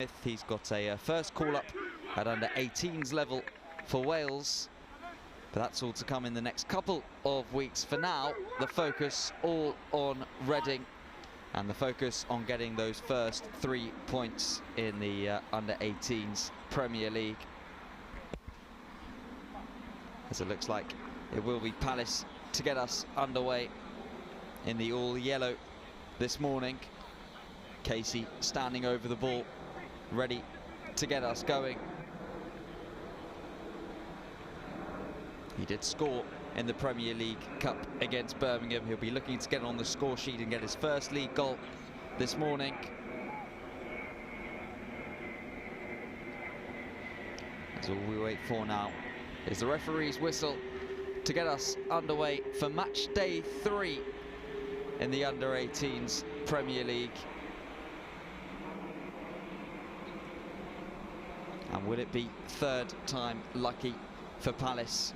5th. He's got a first call-up at under-18s level for Wales. But that's all to come in the next couple of weeks. For now, the focus all on Reading and the focus on getting those first 3 points in the under-18s Premier League. As it looks like it will be Palace to get us underway in the all-yellow this morning. Casey standing over the ball, ready to get us going. He did score in the Premier League Cup against Birmingham. He'll be looking to get on the score sheet and get his first league goal this morning. As all we wait for now is the referee's whistle to get us underway for match day 3 in the under-18s Premier League. And will it be third time lucky for Palace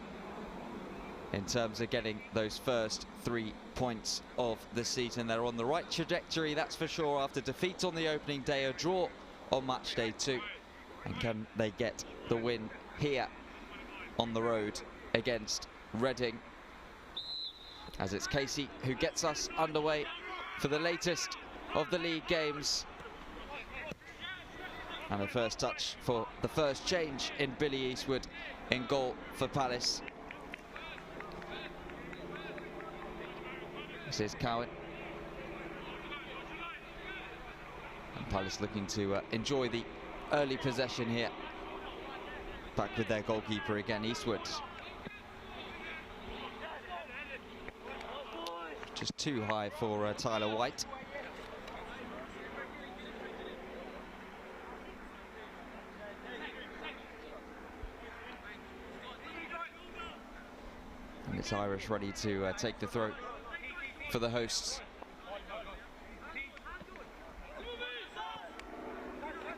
in terms of getting those first 3 points of the season? They're on the right trajectory, that's for sure, after defeat on the opening day, a draw on match day 2. And can they get the win here on the road against Reading? As it's Casey who gets us underway for the latest of the league games. And a first touch for the first change in Billy Eastwood in goal for Palace. This is Cowan. And Palace looking to enjoy the early possession here. Back with their goalkeeper again, Eastwood. Just too high for Tyler White. And it's Irish ready to take the throw for the hosts.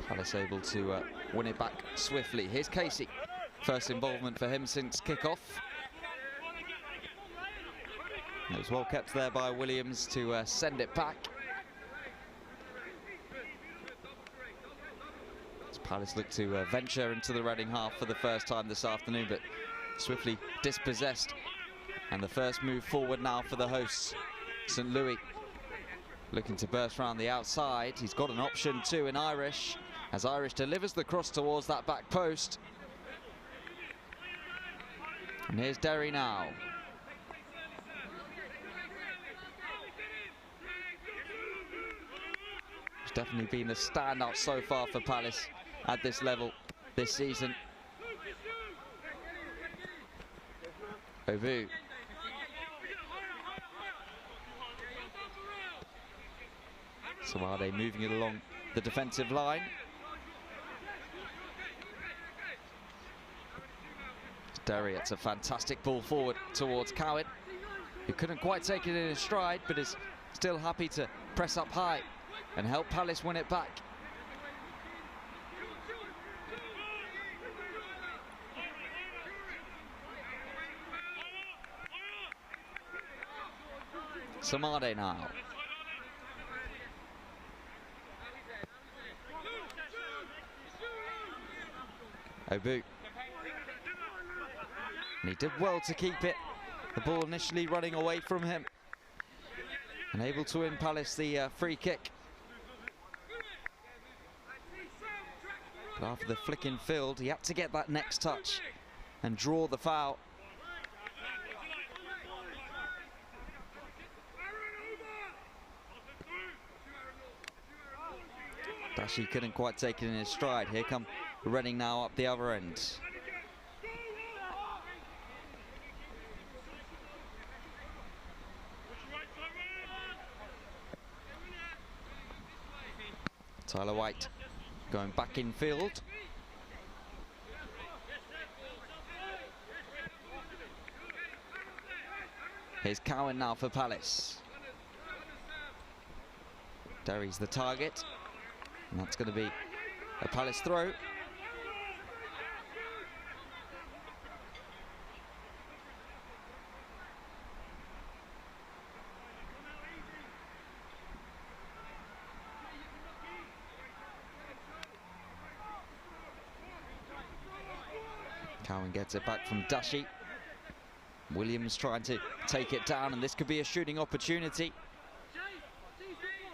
Palace able to win it back swiftly. Here's Casey. First involvement for him since kickoff. It was well kept there by Williams to send it back. As Palace look to venture into the Reading half for the first time this afternoon, but swiftly dispossessed. And the first move forward now for the hosts. St. Louis looking to burst around the outside. He's got an option too in Irish, as Irish delivers the cross towards that back post. And here's Derry now. He's definitely been the standout so far for Palace at this level this season. Ovu. So are they moving it along the defensive line? Derry, it's a fantastic ball forward towards Cowan, who couldn't quite take it in his stride, but is still happy to press up high and help Palace win it back. Samade now. Obu. And he did well to keep it. The ball initially running away from him. And able to win Palace the free kick. But after the flick in field, he had to get that next touch and draw the foul. Dashi couldn't quite take it in his stride. Here come Reading now up the other end. Tyler White going back in field. Here's Cowan now for Palace. Derry's the target. And that's going to be a Palace throw. Cowan gets it back from Dashi. Williams trying to take it down, and this could be a shooting opportunity.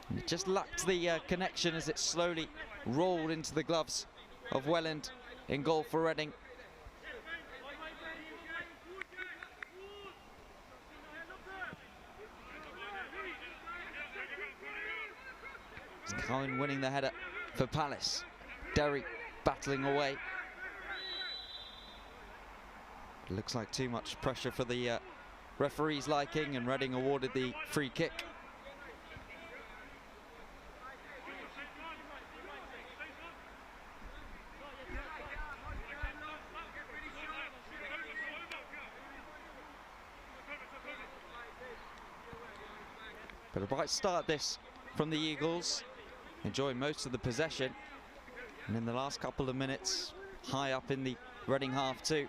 And it just lacked the connection as it slowly rolled into the gloves of Welland in goal for Reading. It's Cowan winning the header for Palace. Derry battling away. Looks like too much pressure for the referee's liking, and Reading awarded the free kick. But a bright start this from the Eagles, enjoying most of the possession, and in the last couple of minutes high up in the Reading half too.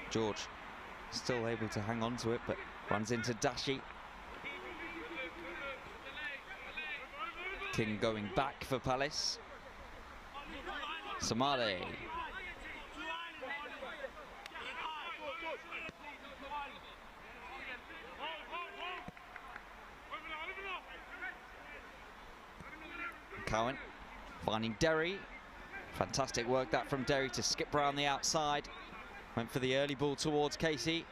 George still able to hang on to it, but runs into Dashi. King going back for Palace. Samade. Cowan finding Derry. Fantastic work that from Derry to skip round the outside. Went for the early ball towards Casey.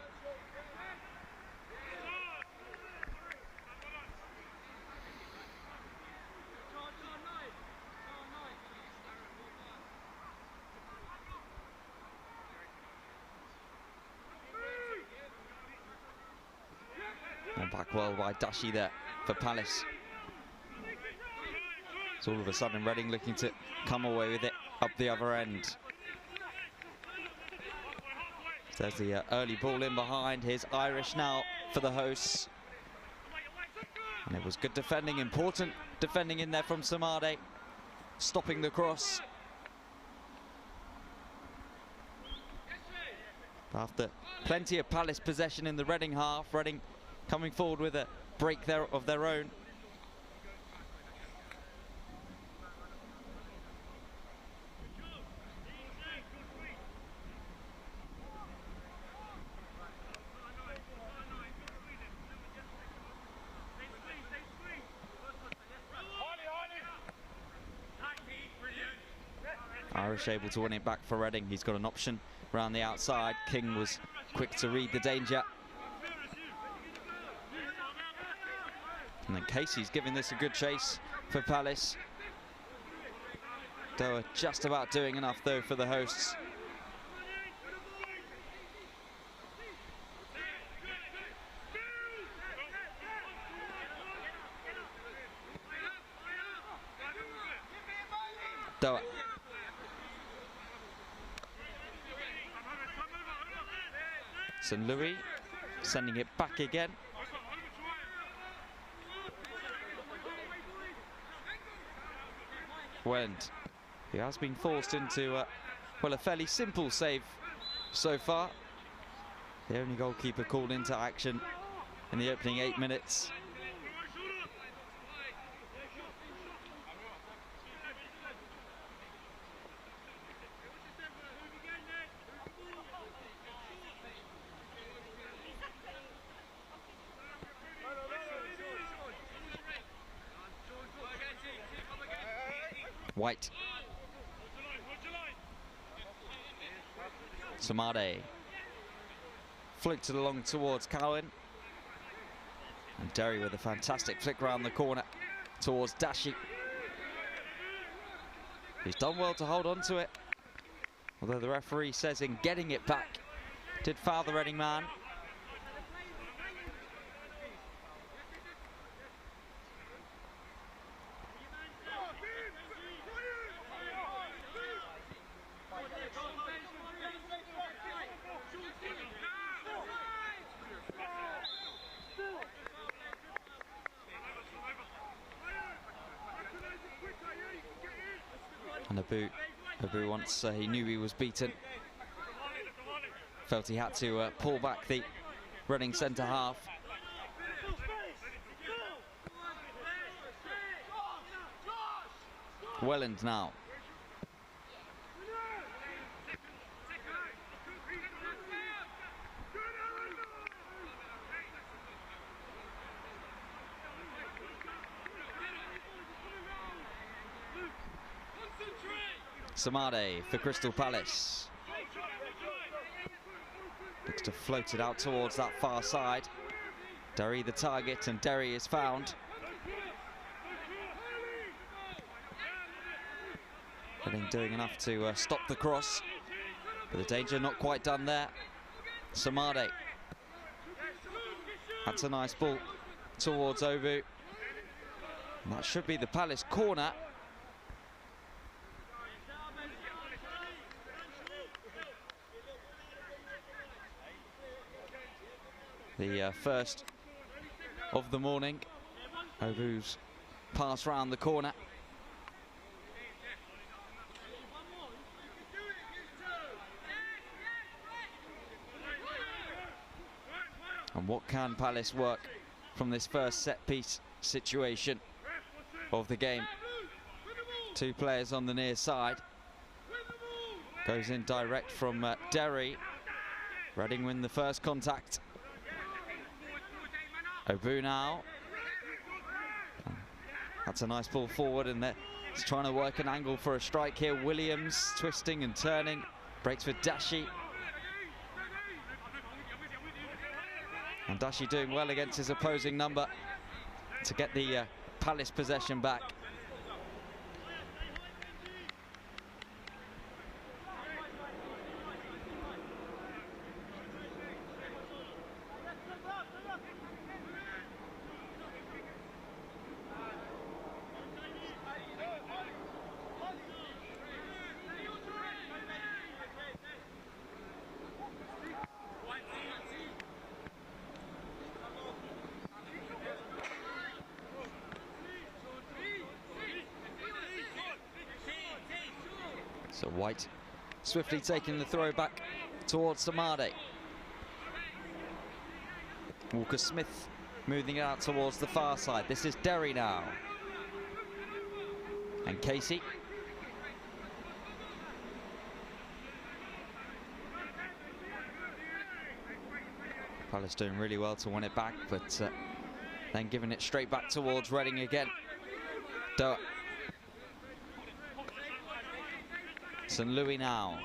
And back well by Dashi there for Palace. So all of a sudden Reading looking to come away with it up the other end. There's the early ball in behind. Here's Irish now for the hosts. And it was good defending, important defending in there from Samade, stopping the cross. After plenty of Palace possession in the Reading half, Reading coming forward with a break there of their own. Irish able to win it back for Reading. He's got an option around the outside. King was quick to read the danger. And then Casey's giving this a good chase for Palace. Doa just about doing enough though for the hosts. Doa. St. Louis sending it back again. Welland, he has been forced into well, a fairly simple save so far. The only goalkeeper called into action in the opening 8 minutes. White. Samade. Flicked it along towards Cowan. And Derry with a fantastic flick round the corner towards Dashi. He's done well to hold on to it. Although the referee says in getting it back, did foul the Reading man. And Abu once he knew he was beaten, felt he had to pull back the running centre half. Welland now. Samade for Crystal Palace. Looks to float it out towards that far side. Derry the target, and Derry is found. Reading doing enough to stop the cross, but the danger not quite done there. Samade. That's a nice ball towards Ovu. And that should be the Palace corner. The first of the morning. Ovu's pass round the corner. And what can Palace work from this first set-piece situation of the game? Two players on the near side. Goes in direct from Derry. Reading win the first contact. Obu now. That's a nice ball forward, and he's trying to work an angle for a strike here. Williams twisting and turning. Breaks for Dashi. And Dashi doing well against his opposing number to get the Palace possession back. So White swiftly taking the throw back towards Samade. Walker-Smith moving it out towards the far side. This is Derry now. And Casey. Palace doing really well to win it back, but then giving it straight back towards Reading again. Doa. St. Louis now.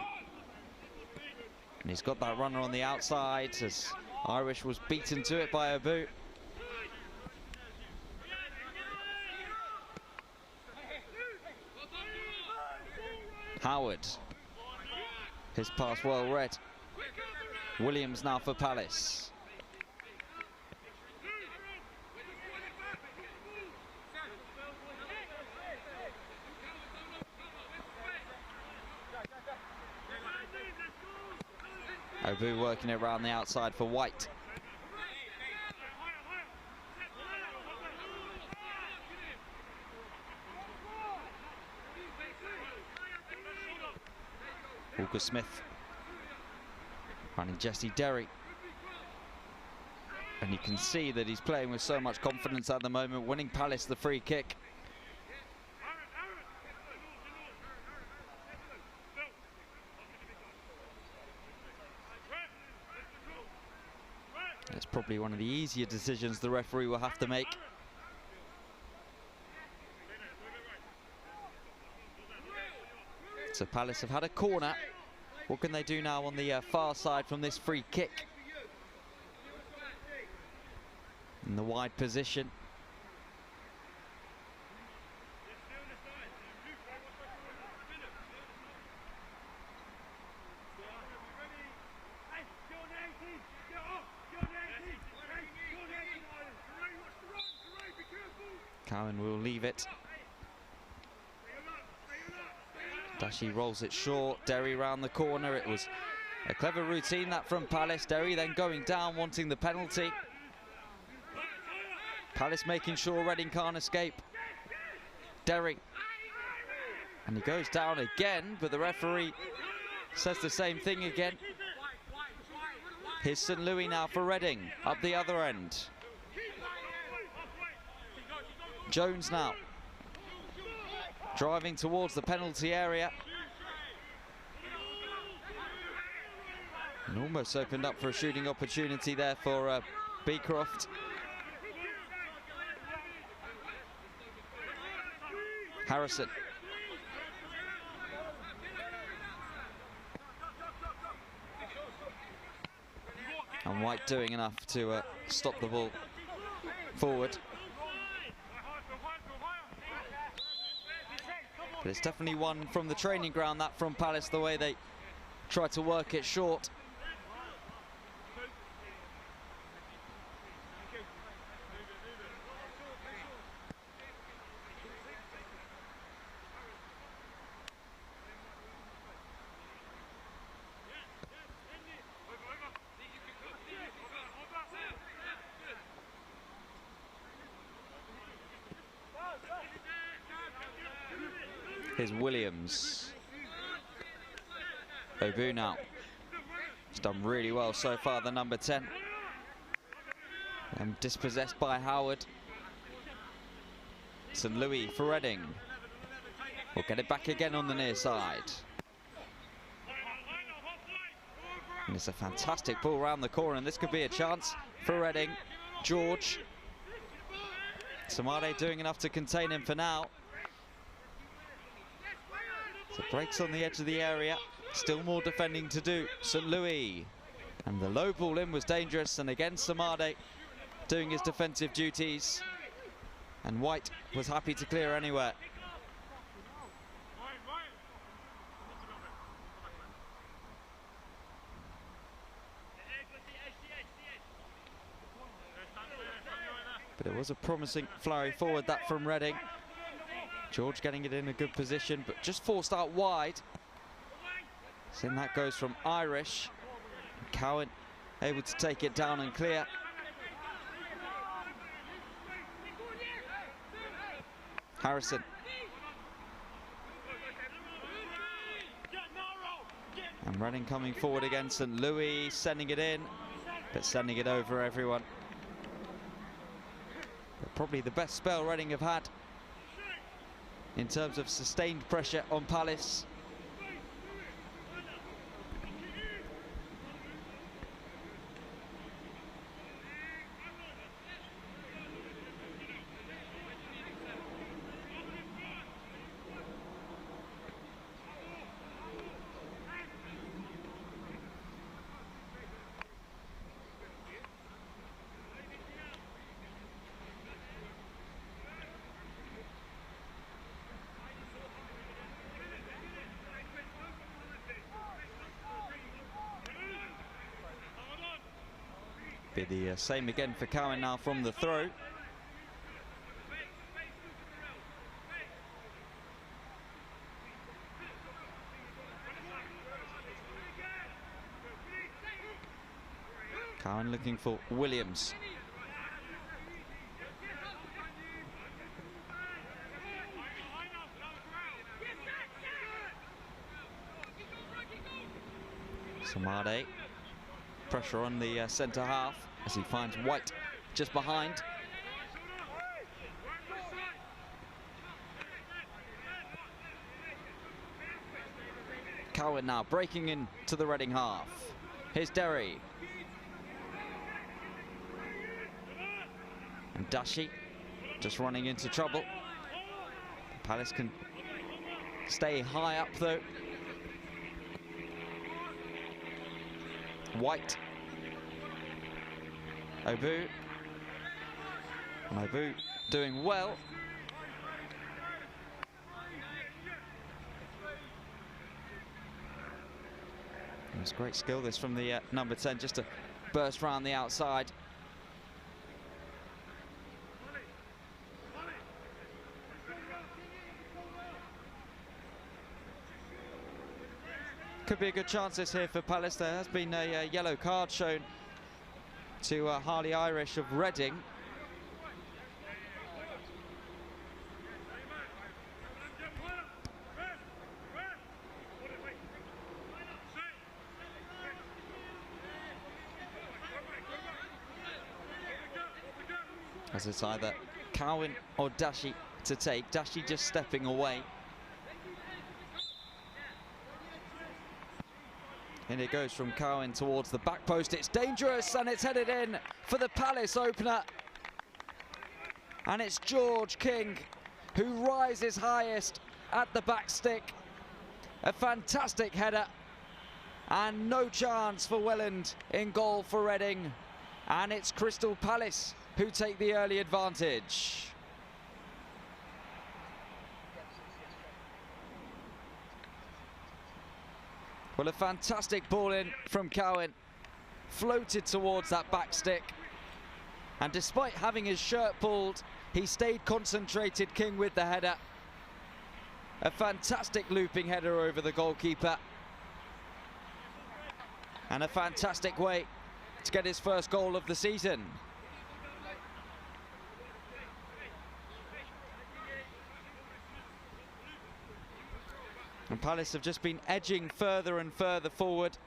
And he's got that runner on the outside as Irish was beaten to it by Abu. Howard. His pass well read. Williams now for Palace. Obu working it around the outside for White. Walker-Smith running Jesse Derry. And you can see that he's playing with so much confidence at the moment, winning Palace the free kick. It's probably one of the easier decisions the referee will have to make. So Palace have had a corner. What can they do now on the far side from this free kick? In the wide position. Cowan will leave it. Dashi rolls it short. Derry round the corner. It was a clever routine that from Palace. Derry then going down, wanting the penalty. Palace making sure Reading can't escape. Derry. And he goes down again, but the referee says the same thing again. Here's St. Louis now for Reading, up the other end. Jones now, driving towards the penalty area. And almost opened up for a shooting opportunity there for Beecroft. Harrison. And White doing enough to stop the ball forward. But it's definitely one from the training ground, that from Palace, the way they try to work it short. Here's Williams. Obu now. He's done really well so far, the number 10. And dispossessed by Howard. St. Louis for Reading. We'll get it back again on the near side. And it's a fantastic ball around the corner, and this could be a chance for Reading. George. Samade doing enough to contain him for now. So breaks on the edge of the area, still more defending to do. St. Louis, and the low ball in was dangerous, and again Samade doing his defensive duties, and White was happy to clear anywhere. But it was a promising flurry forward, that from Reading. George getting it in a good position, but just forced out wide. So in that goes from Irish. Cowan able to take it down and clear. Harrison. And Reading coming forward again. St. Louis sending it in, but sending it over everyone. But probably the best spell Reading have had in terms of sustained pressure on Palace. Be the same again for Cowan now from the throw. Cowan looking for Williams. Samade. Pressure on the centre half as he finds White just behind. Cowan now breaking into the Reading half. Here's Derry. And Dashi just running into trouble. Palace can stay high up though. White. Obu. And Obu doing well. It's great skill this from the number 10, just to burst round the outside. Could be a good chance this here for Palace. There has been a yellow card shown to Harley Irish of Reading. as it's either Cowan or Dashi to take. Dashi just stepping away. And it goes from Cowan towards the back post. It's dangerous, and it's headed in for the Palace opener. And it's George King who rises highest at the back stick. A fantastic header, and no chance for Welland in goal for Reading. And it's Crystal Palace who take the early advantage. Well, a fantastic ball in from Cowan, floated towards that back stick, and despite having his shirt pulled, he stayed concentrated, King, with the header. A fantastic looping header over the goalkeeper, and a fantastic way to get his first goal of the season. And Palace have just been edging further and further forward.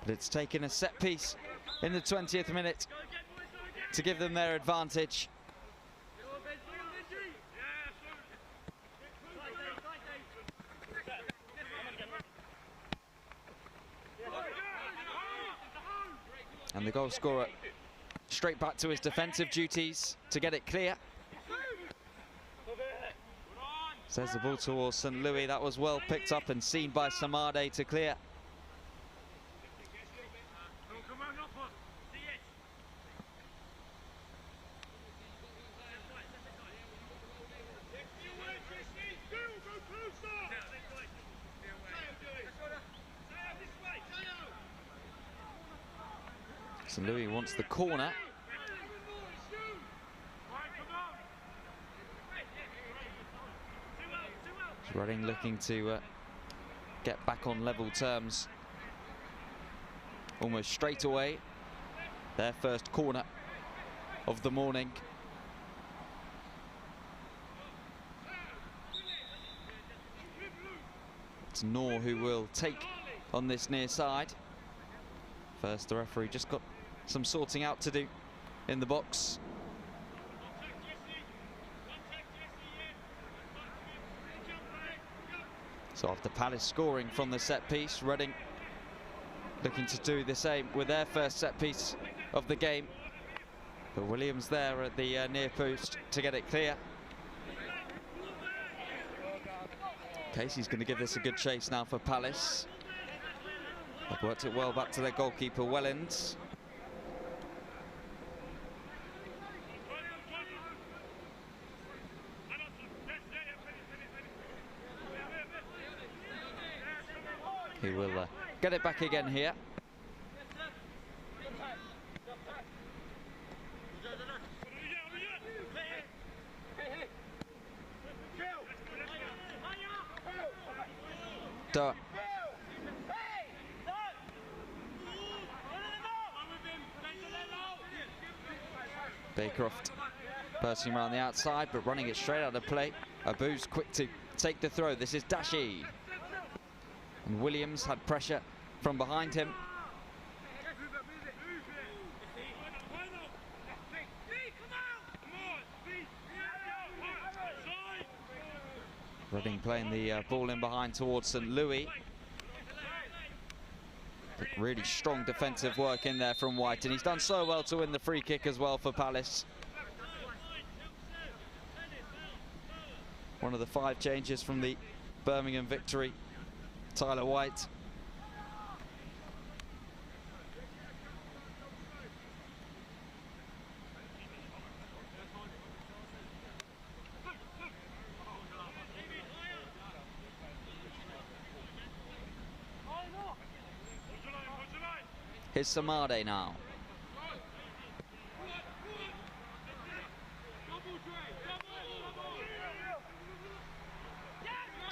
But it's taken a set piece in the 20th minute to give them their advantage. And the goal scorer straight back to his defensive duties to get it clear. Says the ball towards St. Louis. That was well picked up and seen by Samade to clear. St. Louis wants the corner. Reading looking to get back on level terms almost straight away. Their first corner of the morning. It's Noor who will take on this near side. First, the referee just got some sorting out to do in the box. So after Palace scoring from the set piece, Reading looking to do the same with their first set piece of the game. But Williams there at the near post to get it clear. Casey's going to give this a good chase now for Palace. They've worked it well back to their goalkeeper, Welland. He will get it back again here. Duh. Baycroft bursting around the outside, but running it straight out of play. Abu's quick to take the throw. This is Dashi. And Williams had pressure from behind him. Reading playing the ball in behind towards St. Louis. Really strong defensive work in there from White, and he's done so well to win the free kick as well for Palace. One of the 5 changes from the Birmingham victory, Tyler White. Here's Samade now.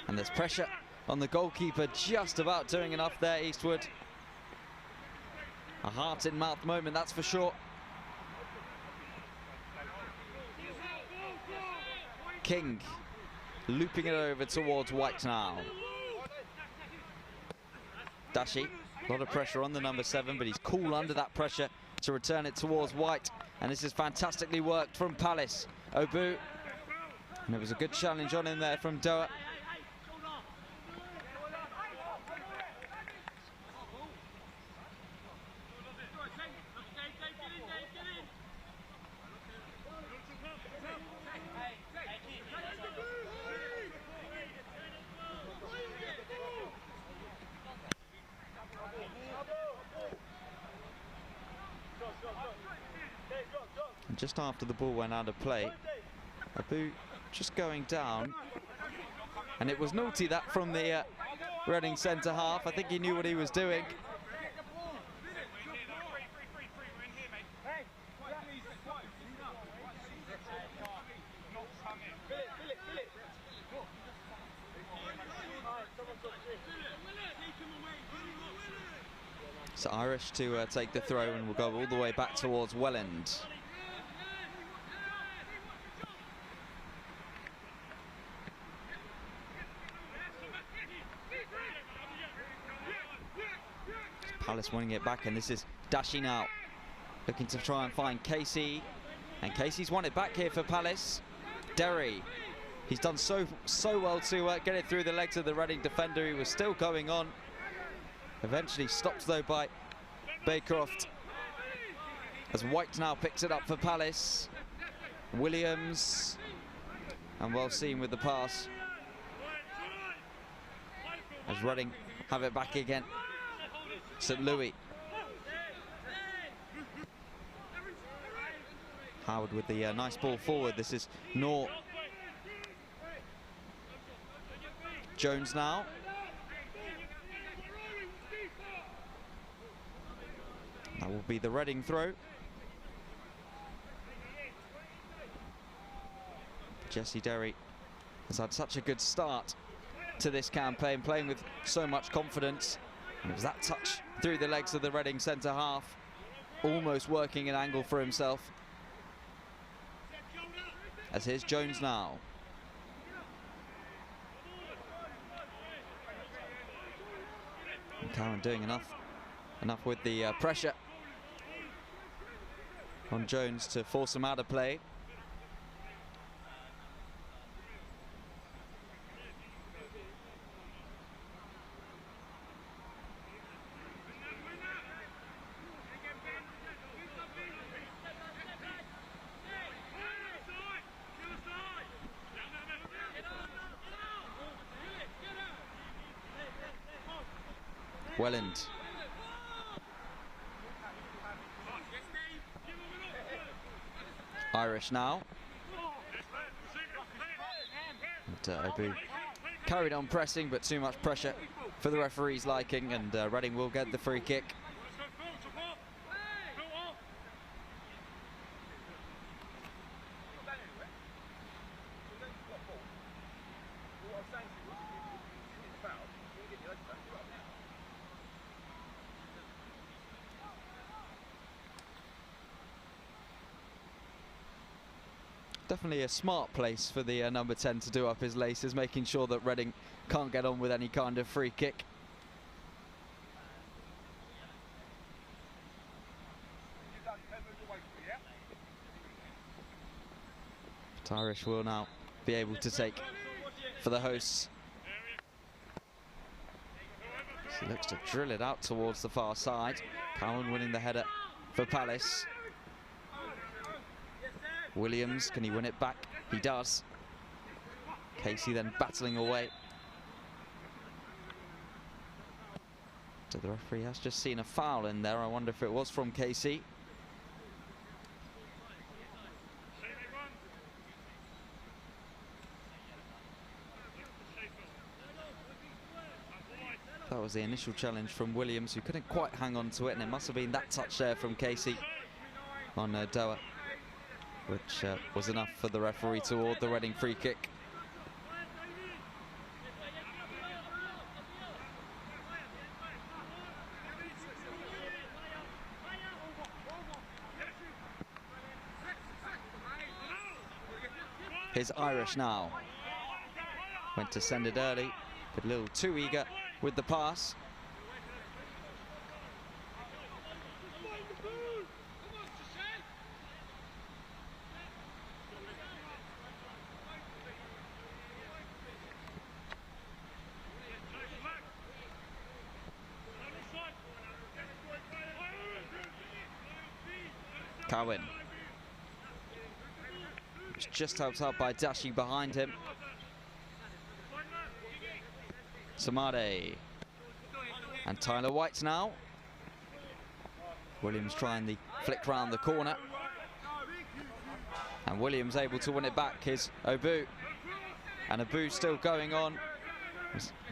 And there's pressure on the goalkeeper, just about doing enough there, Eastwood. A heart-in-mouth moment, that's for sure. King looping it over towards White now. Dashi A lot of pressure on the number 7, but he's cool under that pressure to return it towards White. And this is fantastically worked from Palace. Obu. And it was a good challenge on him there from Doa. And just after the ball went out of play, Abu just going down, and it was naughty that from the Reading centre half. I think he knew what he was doing. It's Irish to take the throw, and we'll go all the way back towards Welland. Palace winning it back, and this is dashing out, looking to try and find Casey, and Casey's won it back here for Palace. Derry, he's done so well to get it through the legs of the Reading defender. He was still going on, eventually stopped though by Baycroft, as White now picks it up for Palace. Williams, and well seen with the pass, as Reading have it back again. St. Louis. Howard with the nice ball forward. This is Noor. Jones now. That will be the Reading throw. Jesse Derry has had such a good start to this campaign, playing with so much confidence. And it was that touch through the legs of the Reading centre half, almost working an angle for himself. As here's Jones now. And Cowan doing enough with the pressure on Jones to force him out of play. Welland. Irish now. And, Abu carried on pressing, but too much pressure for the referee's liking, and Reading will get the free kick. Definitely a smart place for the number 10 to do up his laces, making sure that Reading can't get on with any kind of free kick. But Irish will now be able to take for the hosts. He looks to drill it out towards the far side. Cowan winning the header for Palace. Williams, can he win it back? He does. Casey then battling away. So the referee has just seen a foul in there. I wonder if it was from Casey. That was the initial challenge from Williams, who couldn't quite hang on to it, and it must have been that touch there from Casey on Doa, which was enough for the referee to award the Reading free kick. Here's Irish now. Went to send it early, but a little too eager with the pass. Cowan. It's just helped out by Dashi behind him. Samade. And Tyler White now. Williams trying the flick round the corner. And Williams able to win it back. Here's Obu. And Obu still going on.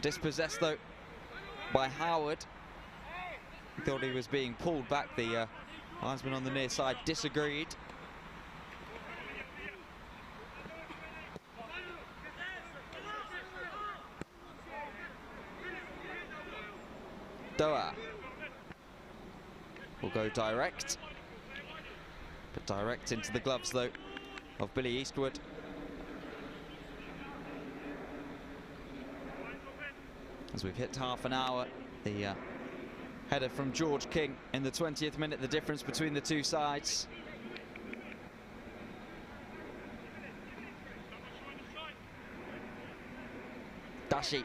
Dispossessed though by Howard. He thought he was being pulled back. The linesman on the near side disagreed. Doa will go direct, but direct into the gloves though of Billy Eastwood. As we've hit half an hour, the header from George King in the 20th minute, the difference between the two sides. Dashi.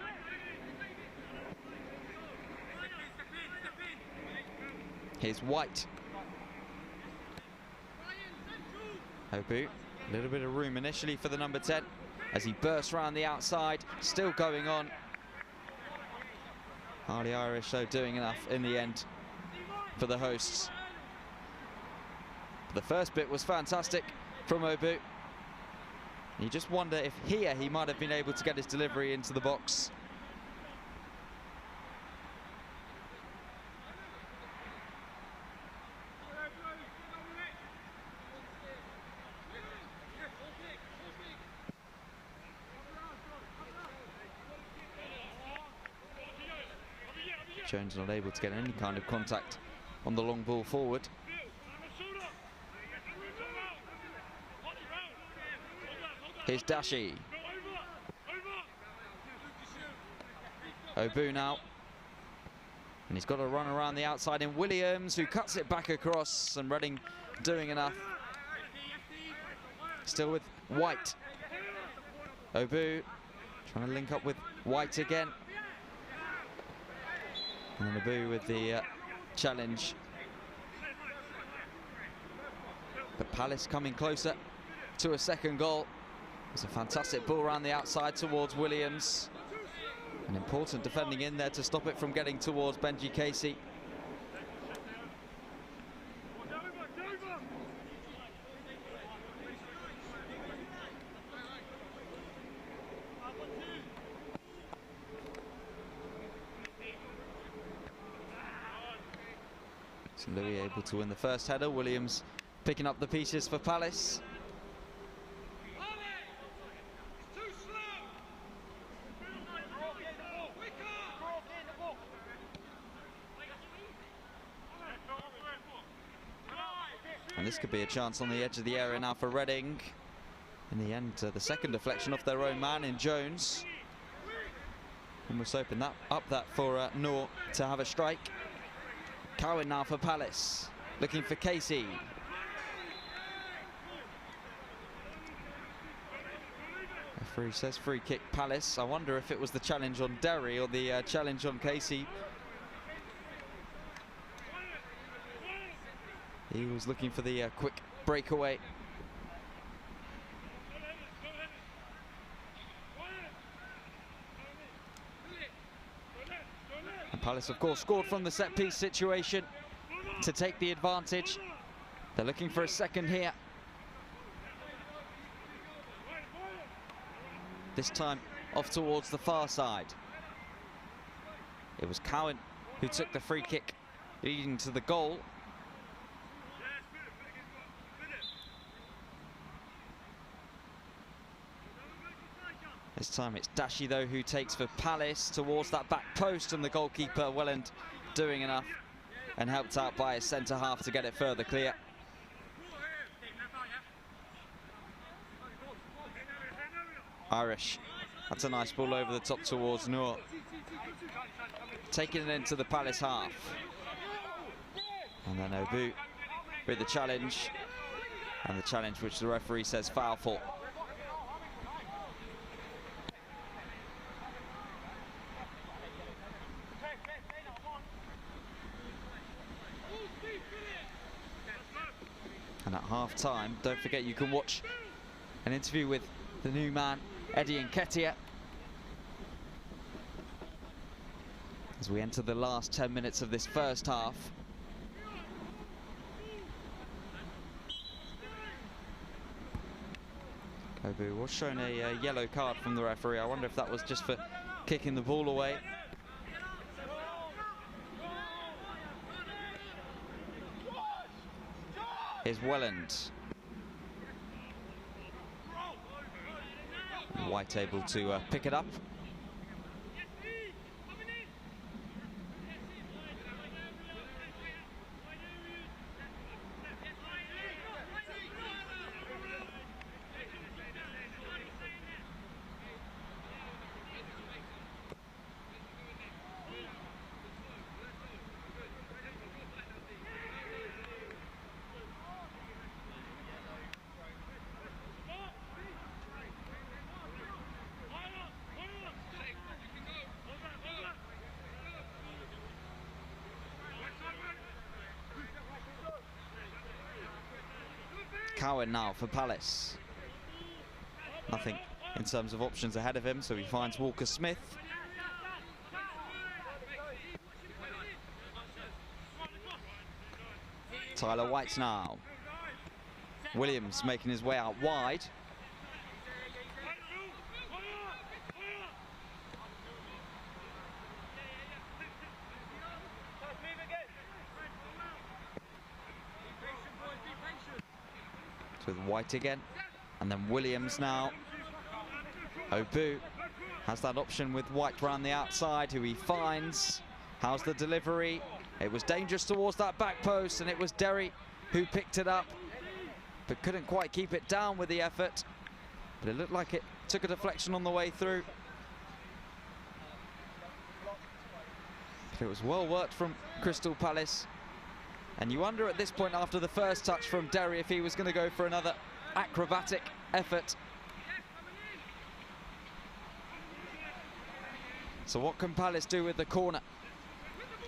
Here's White. Obu, a little bit of room initially for the number 10 as he bursts around the outside, still going on. Hardly Irish though doing enough in the end for the hosts. The first bit was fantastic from Obu. You just wonder if here he might have been able to get his delivery into the box. Jones not able to get any kind of contact on the long ball forward. Here's Dashi. Obu now. And he's got to run around the outside in Williams, who cuts it back across, and Reading doing enough. Still with White. Obu trying to link up with White again. And then Obu with the challenge. But Palace coming closer to a second goal. It's a fantastic ball around the outside towards Williams. An important defending in there to stop it from getting towards Benji Casey. So Louis able to win the first header. Williams picking up the pieces for Palace. And this could be a chance on the edge of the area now for Reading. In the end, the second deflection off their own man in Jones. Almost opened that up for Noor to have a strike. Cowan now for Palace, looking for Casey. Referee says free kick Palace. I wonder if it was the challenge on Derry or the challenge on Casey. He was looking for the quick breakaway. And Palace, of course, scored from the set-piece situation to take the advantage. They're looking for a second here. This time off towards the far side. It was Cowan who took the free kick leading to the goal. This time it's Dashi though who takes for Palace towards that back post, and the goalkeeper Welland doing enough and helped out by his centre half to get it further clear. Irish, that's a nice ball over the top towards Noor. Taking it into the Palace half. And then Obu with the challenge. And the challenge which the referee says foul for. And at half-time, don't forget you can watch an interview with the new man, Eddie Nketiah, as we enter the last 10 minutes of this first half. Obu was shown a yellow card from the referee. I wonder if that was just for kicking the ball away. Here's Welland. White able to pick it up. Cowan now for Palace. Nothing in terms of options ahead of him, so he finds Walker-Smith. Tyler White now. Williams making his way out wide. With White again, and then Williams now. Obu has that option with White round the outside, who he finds. How's the delivery? It was dangerous towards that back post, and it was Derry who picked it up, but couldn't quite keep it down with the effort. But it looked like it took a deflection on the way through. But it was well worked from Crystal Palace. And you wonder at this point, after the first touch from Derry, if he was going to go for another acrobatic effort. So what can Palace do with the corner?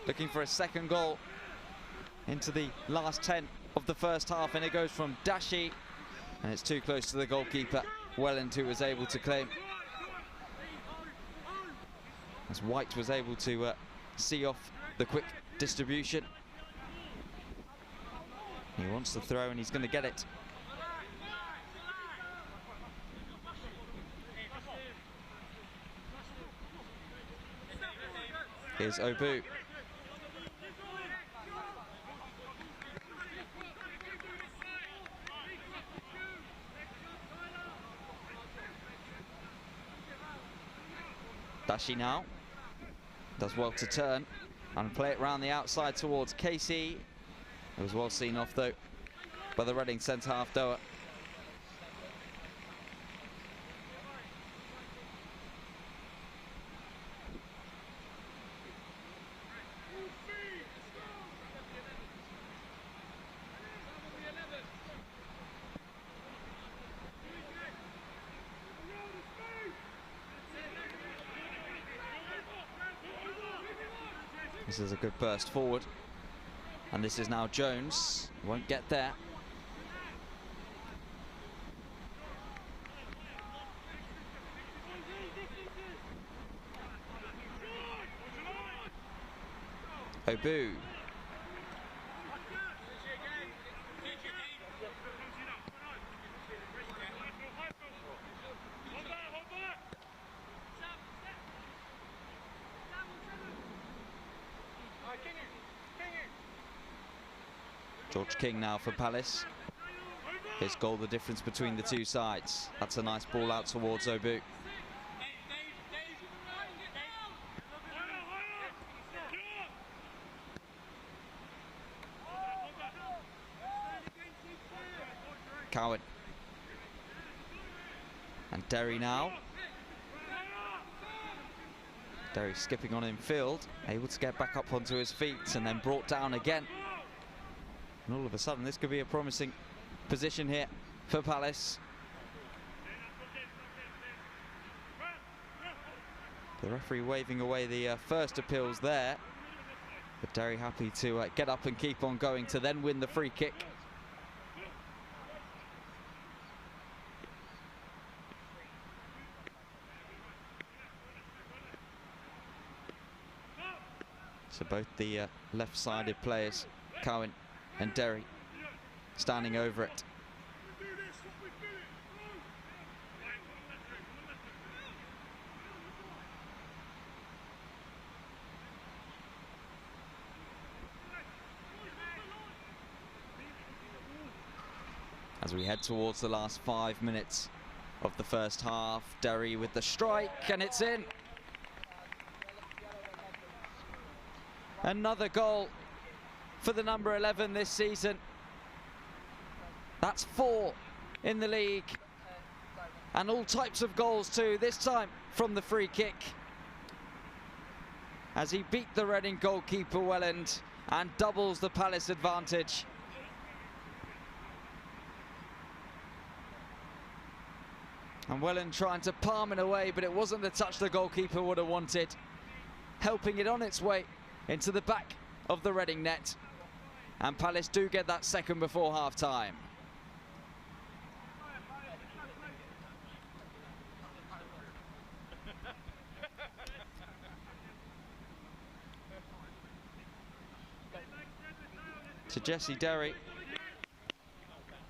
Looking for a second goal into the last 10 of the first half, and it goes from Dashi, and it's too close to the goalkeeper, Welland, who was able to claim. As White was able to see off the quick distribution. He wants the throw, and he's going to get it. Here's Obu. Dashi now does well to turn and play it round the outside towards Casey. It was well seen off though by the Reading centre-half Doa. This is a good burst forward. And this is now Jones. Won't get there. Obu. George King now for Palace. His goal, the difference between the two sides. That's a nice ball out towards Obu. Cowan. And Derry now. Derry skipping on in field, able to get back up onto his feet and then brought down again. And all of a sudden, this could be a promising position here for Palace. The referee waving away the first appeals there. But Derry happy to get up and keep on going to then win the free kick. So both the left-sided players, Cowan and Derry, standing over it. As we head towards the last 5 minutes of the first half, Derry with the strike, and it's in. Another goal for the number 11 this season. That's 4 in the league. And all types of goals too, this time from the free kick. As he beat the Reading goalkeeper Welland and doubles the Palace advantage. And Welland trying to palm it away, but it wasn't the touch the goalkeeper would have wanted. Helping it on its way into the back of the Reading net. And Palace do get that second before half-time. To Jesse Derry,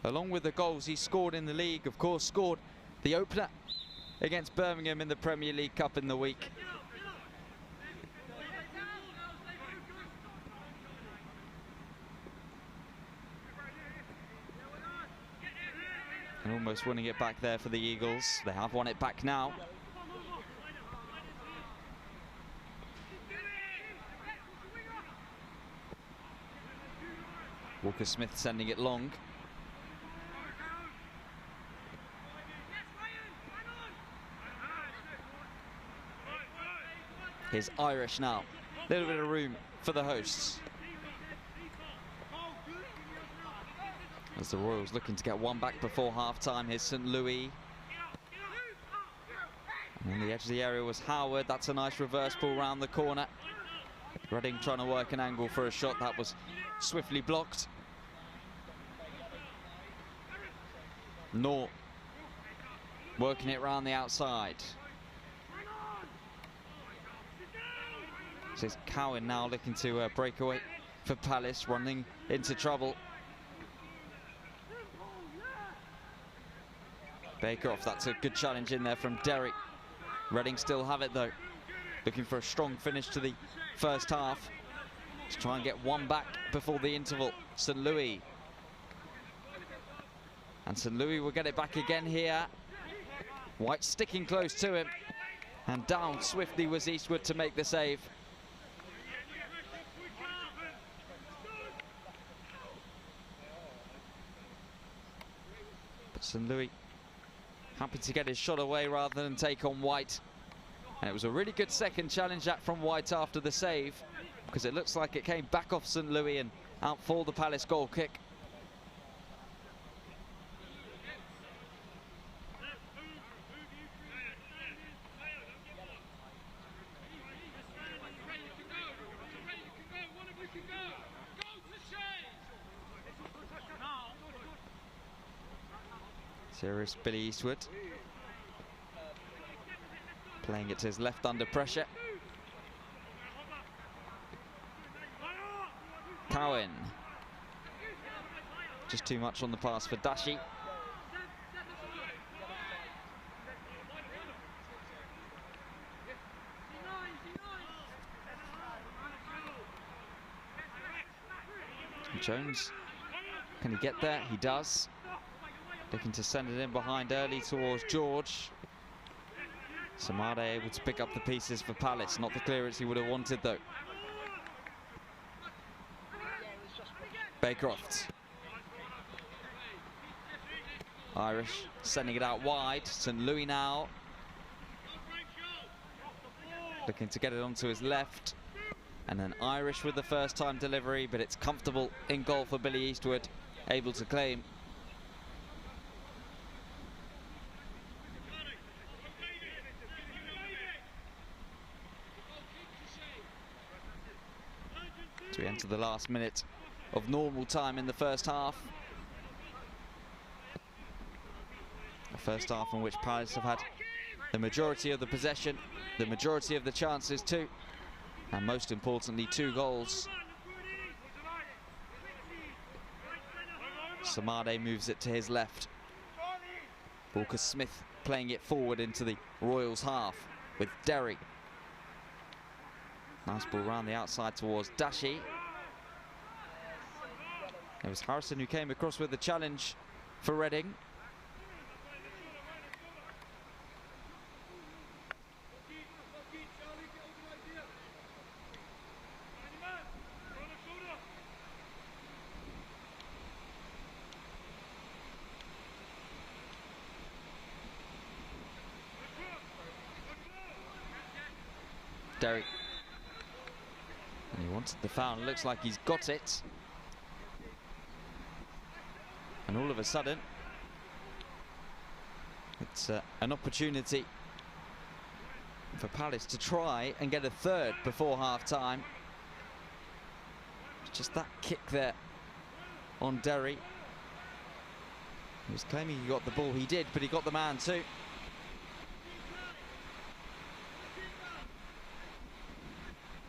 along with the goals he scored in the league, of course, scored the opener against Birmingham in the Premier League Cup in the week. And almost winning it back there for the Eagles. They have won it back now. Walker Smith sending it long. Here's Irish now. A little bit of room for the hosts. As the Royals looking to get one back before half-time. Here's St. Louis. And on the edge of the area was Howard. That's a nice reverse ball round the corner. Reading trying to work an angle for a shot that was swiftly blocked. Nor working it round the outside. This is Cowan now looking to break away for Palace, running into trouble. Baker-off, that's a good challenge in there from Derry. Reading still have it though. Looking for a strong finish to the first half. To try and get one back before the interval. St. Louis. And St. Louis will get it back again here. White sticking close to him. And down swiftly was Eastwood to make the save. But St. Louis happy to get his shot away rather than take on White. And it was a really good second challenge that from White after the save, because it looks like it came back off St. Louis and out for the Palace goal kick. Serious Billy Eastwood. Playing it to his left under pressure. Cowan. Just too much on the pass for Dashi. Jones, can he get there? He does. Looking to send it in behind early towards George. Samade able to pick up the pieces for Palace. Not the clearance he would have wanted though. Bakeroft. Irish sending it out wide. St. Louis now. Looking to get it onto his left. And then Irish with the first time delivery, but it's comfortable in goal for Billy Eastwood. Able to claim. As we enter the last minute of normal time in the first half. A first half in which Palace have had the majority of the possession, the majority of the chances too. And most importantly, 2 goals. Samade moves it to his left. Walker Smith playing it forward into the Royals half with Derry. Nice ball round the outside towards Dashi. It was Harrison who came across with the challenge for Reading. Derry. And he wanted the foul. Looks like he's got it. And all of a sudden, it's an opportunity for Palace to try and get a third before half-time. Just that kick there on Derry. He was claiming he got the ball. He did, but he got the man too.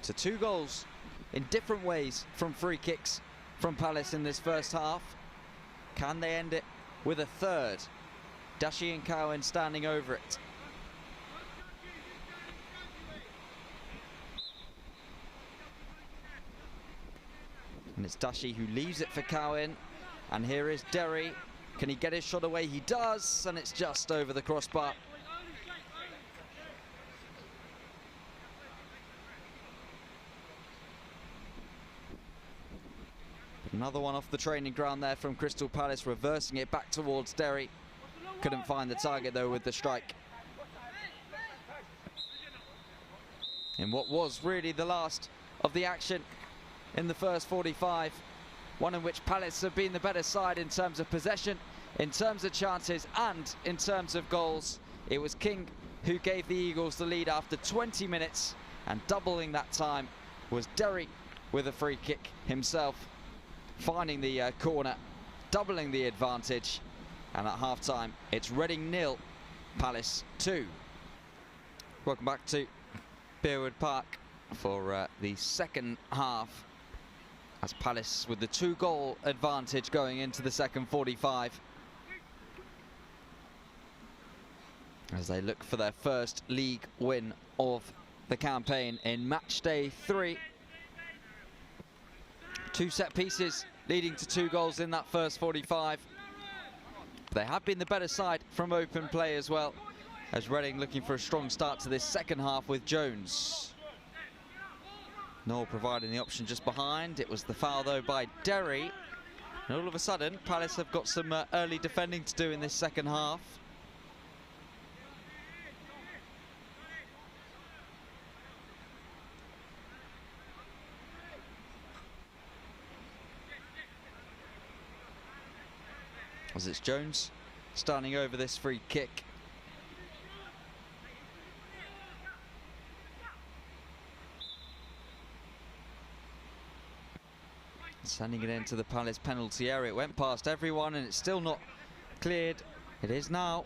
So 2 goals in different ways from free kicks from Palace in this first half. Can they end it with a third? Dashi and Cowan standing over it. And it's Dashi who leaves it for Cowan. And here is Derry. Can he get his shot away? He does, and it's just over the crossbar. Another one off the training ground there from Crystal Palace, reversing it back towards Derry. Couldn't find the target though with the strike. In what was really the last of the action in the first 45. One in which Palace have been the better side in terms of possession, in terms of chances and in terms of goals. It was King who gave the Eagles the lead after 20 minutes, and doubling that time was Derry with a free kick himself, finding the corner, doubling the advantage. And at half-time, it's Reading 0, Palace 2. Welcome back to Bearwood Park for the second half, as Palace with the 2-goal advantage going into the second 45. As they look for their first league win of the campaign in match day 3. 2 set pieces leading to 2 goals in that first 45. They have been the better side from open play as well, as Reading looking for a strong start to this second half with Jones. Noel providing the option just behind. It was the foul though by Derry. And all of a sudden, Palace have got some early defending to do in this second half. As it's Jones starting over this free kick. Sending it into the Palace penalty area. It went past everyone and it's still not cleared. It is now.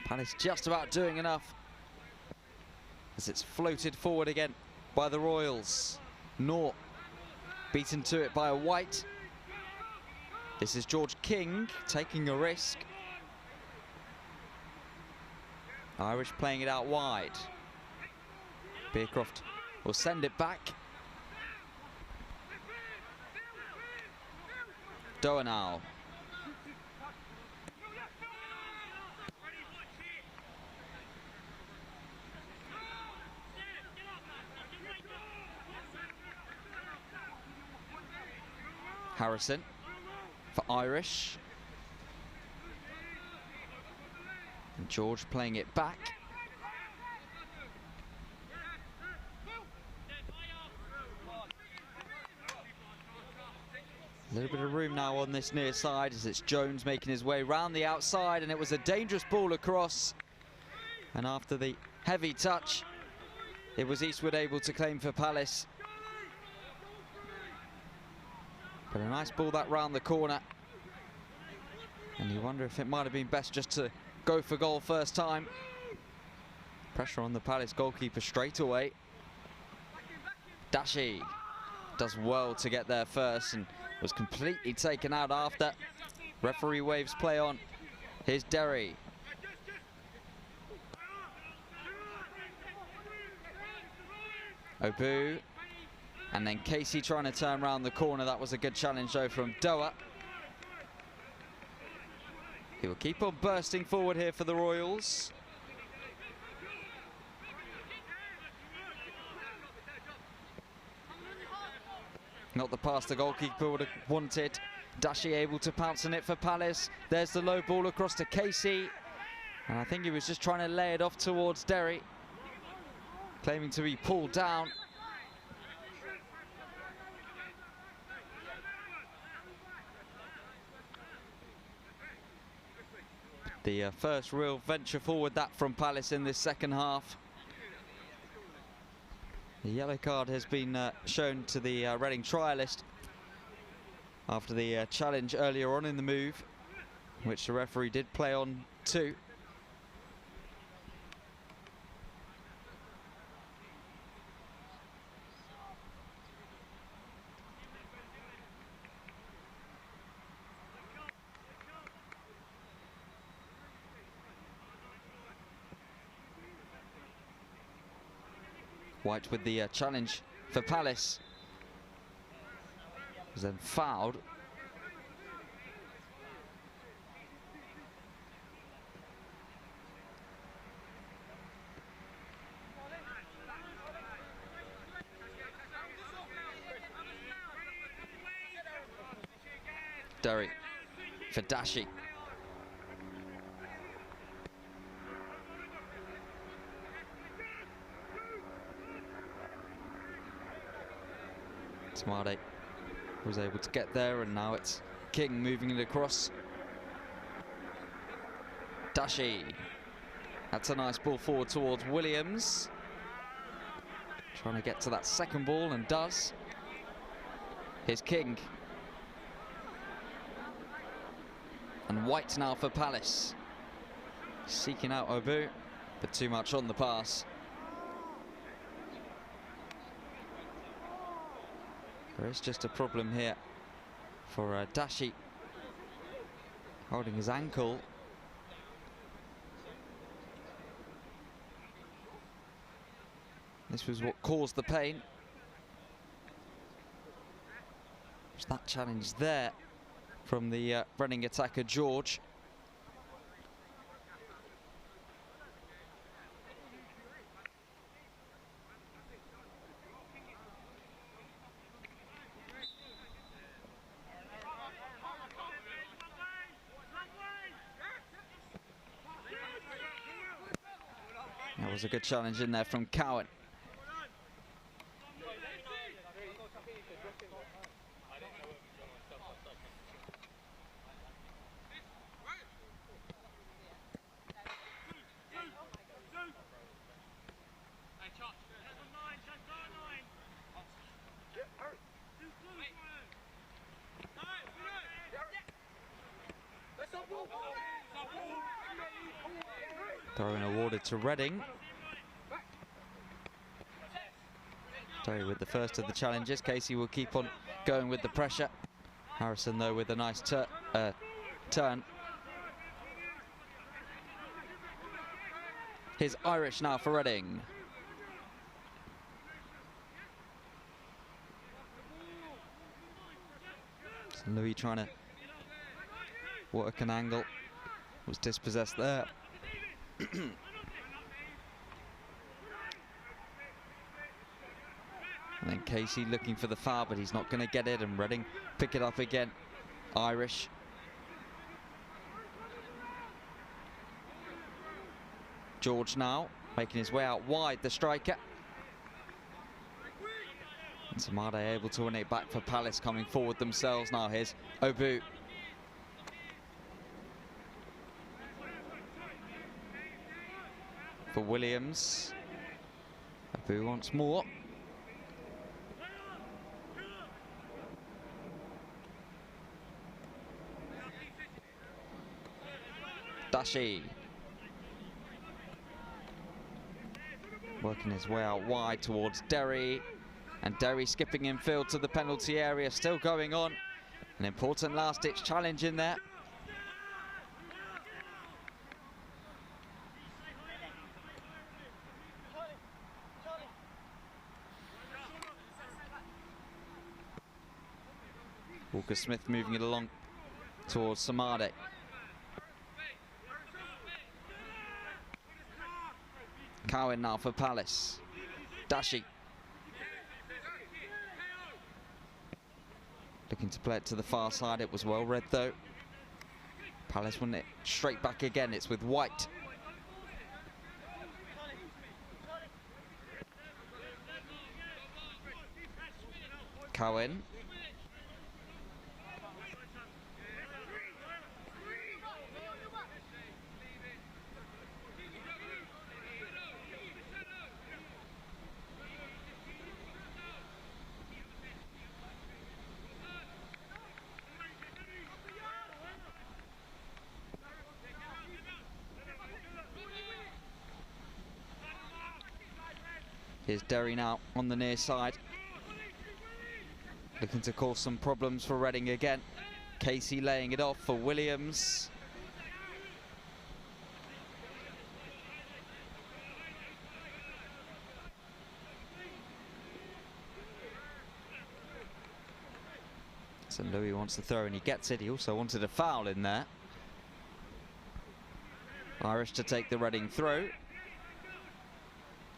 Palace just about doing enough, as it's floated forward again by the Royals. Nor beaten to it by a White. This is George King taking a risk. Irish playing it out wide. Beercroft will send it back. Doanal. Harrison for Irish. And George playing it back. A little bit of room now on this near side, as it's Jones making his way round the outside, and it was a dangerous ball across. And after the heavy touch, it was Eastwood able to claim for Palace. But a nice ball that round the corner. And you wonder if it might have been best just to go for goal first time. Pressure on the Palace goalkeeper straight away. Dashi does well to get there first and was completely taken out after. Referee waves play on. Here's Derry. Obu. And then Casey trying to turn around the corner. That was a good challenge though from Doa. He will keep on bursting forward here for the Royals. Not the pass the goalkeeper would have wanted. Dashi able to pounce on it for Palace. There's the low ball across to Casey. And I think he was just trying to lay it off towards Derry, claiming to be pulled down. The first real venture forward that from Palace in this second half. The yellow card has been shown to the Reading trialist after the challenge earlier on in the move, which the referee did play on too. White with the challenge for Palace. Was then fouled. Derry for Dashi. Smade was able to get there, and now it's King moving it across. Dashi. That's a nice ball forward towards Williams. Trying to get to that second ball, and does. Here's King. And White now for Palace. Seeking out Obu, but too much on the pass. There is just a problem here for Dashi, holding his ankle. This was what caused the pain. There's that challenge there from the running attacker George. That was a good challenge in there from Cowan. Throw-in awarded to Reading. Derry with the first of the challenges. Casey will keep on going with the pressure. Harrison, though, with a nice turn. Here's Irish now for Reading. So Louis trying to work an angle. Was dispossessed there. And then Casey looking for the foul, but he's not going to get it, and Reading pick it up again. Irish. George now making his way out wide, the striker. And Smade able to win it back for Palace, coming forward themselves now. Here's Obu. For Williams. Obu once more. Dashi. Working his way out wide towards Derry. And Derry skipping infield to the penalty area, still going on. An important last-ditch challenge in there. Walker Smith moving it along towards Samade. Cowan now for Palace. Dashi. Looking to play it to the far side. It was well read though. Palace won it straight back again. It's with White. Cowan. Here's Derry now on the near side. Looking to cause some problems for Reading again. Casey laying it off for Williams. So Louis wants to throw and he gets it. He also wanted a foul in there. Irish to take the Reading throw.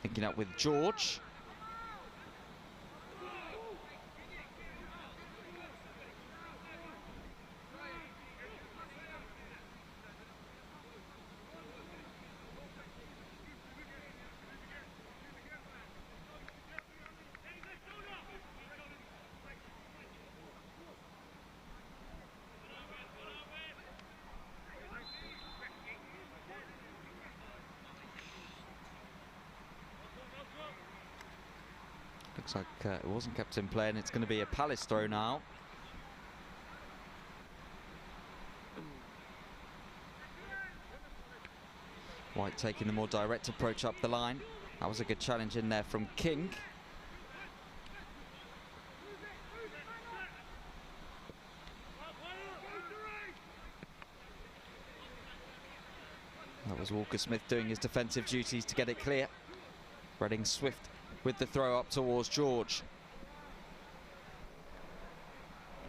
Linking up with George. Looks like it wasn't kept in play and it's going to be a Palace throw now. White taking the more direct approach up the line. That was a good challenge in there from King. That was Walker Smith doing his defensive duties to get it clear. Reading swift with the throw up towards George.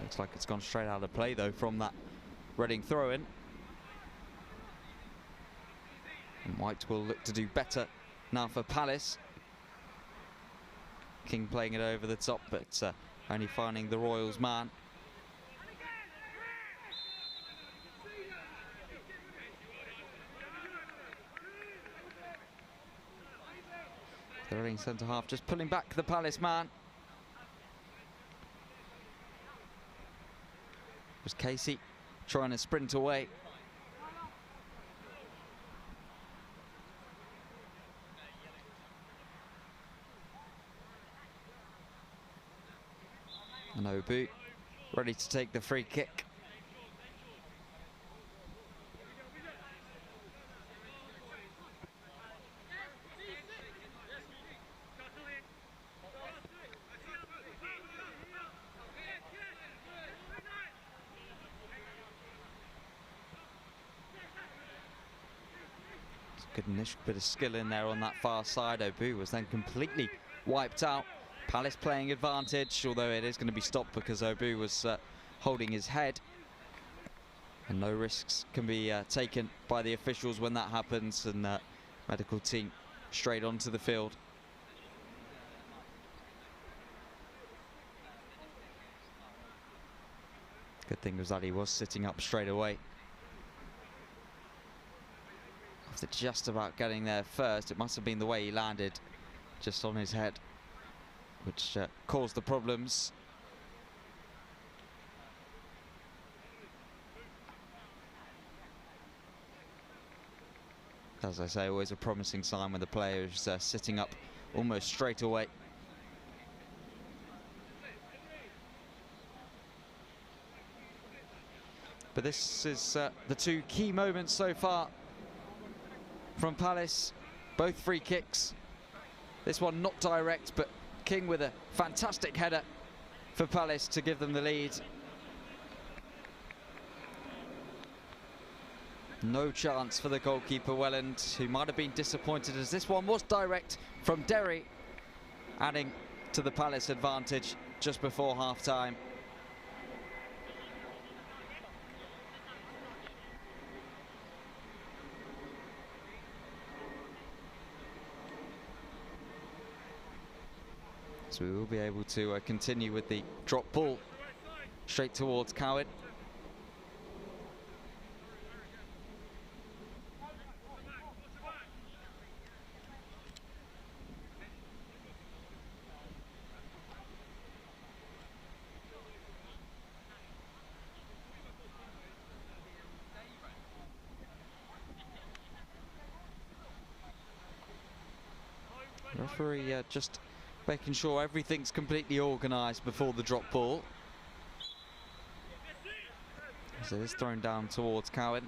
Looks like it's gone straight out of play though from that Reading throw-in. And White will look to do better now for Palace. King playing it over the top, but only finding the Royals man. The Reading centre-half just pulling back the Palace man. It was Casey trying to sprint away. And Obu ready to take the free kick. Good initial bit of skill in there on that far side. Obu was then completely wiped out. Palace playing advantage, although it is going to be stopped because Obu was holding his head. And no risks can be taken by the officials when that happens, and medical team straight onto the field. Good thing was that he was sitting up straight away. After just about getting there first, it must have been the way he landed, just on his head, which caused the problems. As I say, always a promising sign when the player is sitting up almost straight away. But this is the two key moments so far from Palace. Both free kicks. This one not direct, but King with a fantastic header for Palace to give them the lead. No chance for the goalkeeper Welland, who might have been disappointed as this one was direct from Derry, adding to the Palace advantage just before half-time. So we will be able to continue with the drop ball straight towards Cowan. Referee just making sure everything's completely organised before the drop ball. So it's thrown down towards Cowan.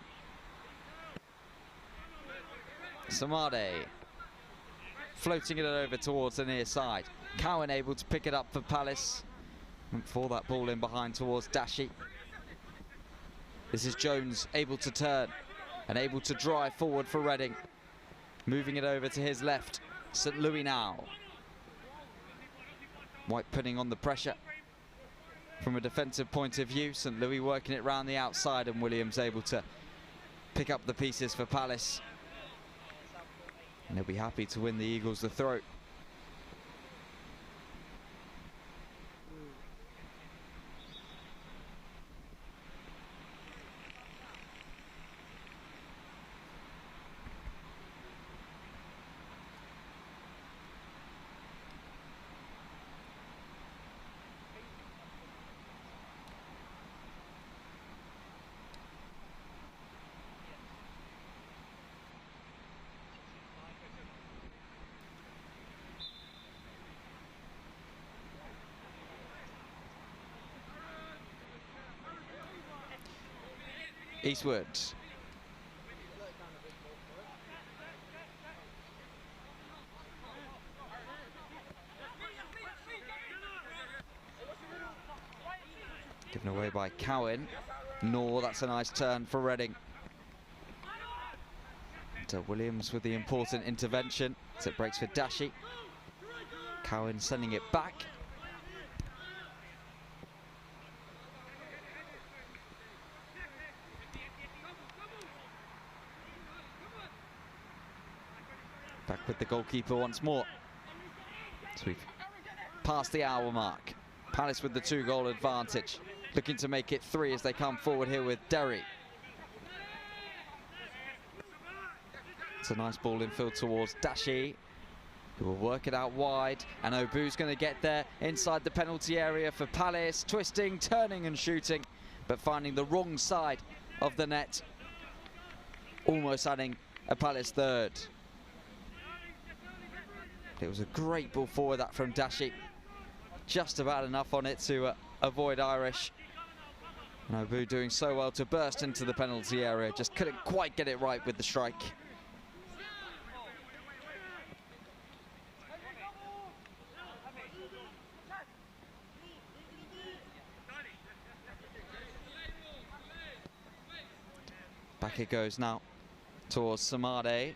Samade floating it over towards the near side. Cowan able to pick it up for Palace. And for that ball in behind towards Dashi. This is Jones able to turn and able to drive forward for Reading. Moving it over to his left. St. Louis now. White putting on the pressure from a defensive point of view. St. Louis working it round the outside, and Williams able to pick up the pieces for Palace. And they'll be happy to win the Eagles the throat. Eastwood. Given away by Cowan. No, that's a nice turn for Reading. To Williams with the important intervention. So it breaks for Dashi. Cowan sending it back. Back with the goalkeeper once more. So we've passed the hour mark. Palace with the 2-goal advantage. Looking to make it 3 as they come forward here with Derry. It's a nice ball infield towards Dashi, who will work it out wide. And Obu's going to get there inside the penalty area for Palace. Twisting, turning and shooting, but finding the wrong side of the net. Almost adding a Palace third. It was a great ball forward, that from Dashi. Just about enough on it to avoid Irish. And Obu doing so well to burst into the penalty area. Just couldn't quite get it right with the strike. Back it goes now towards Samade.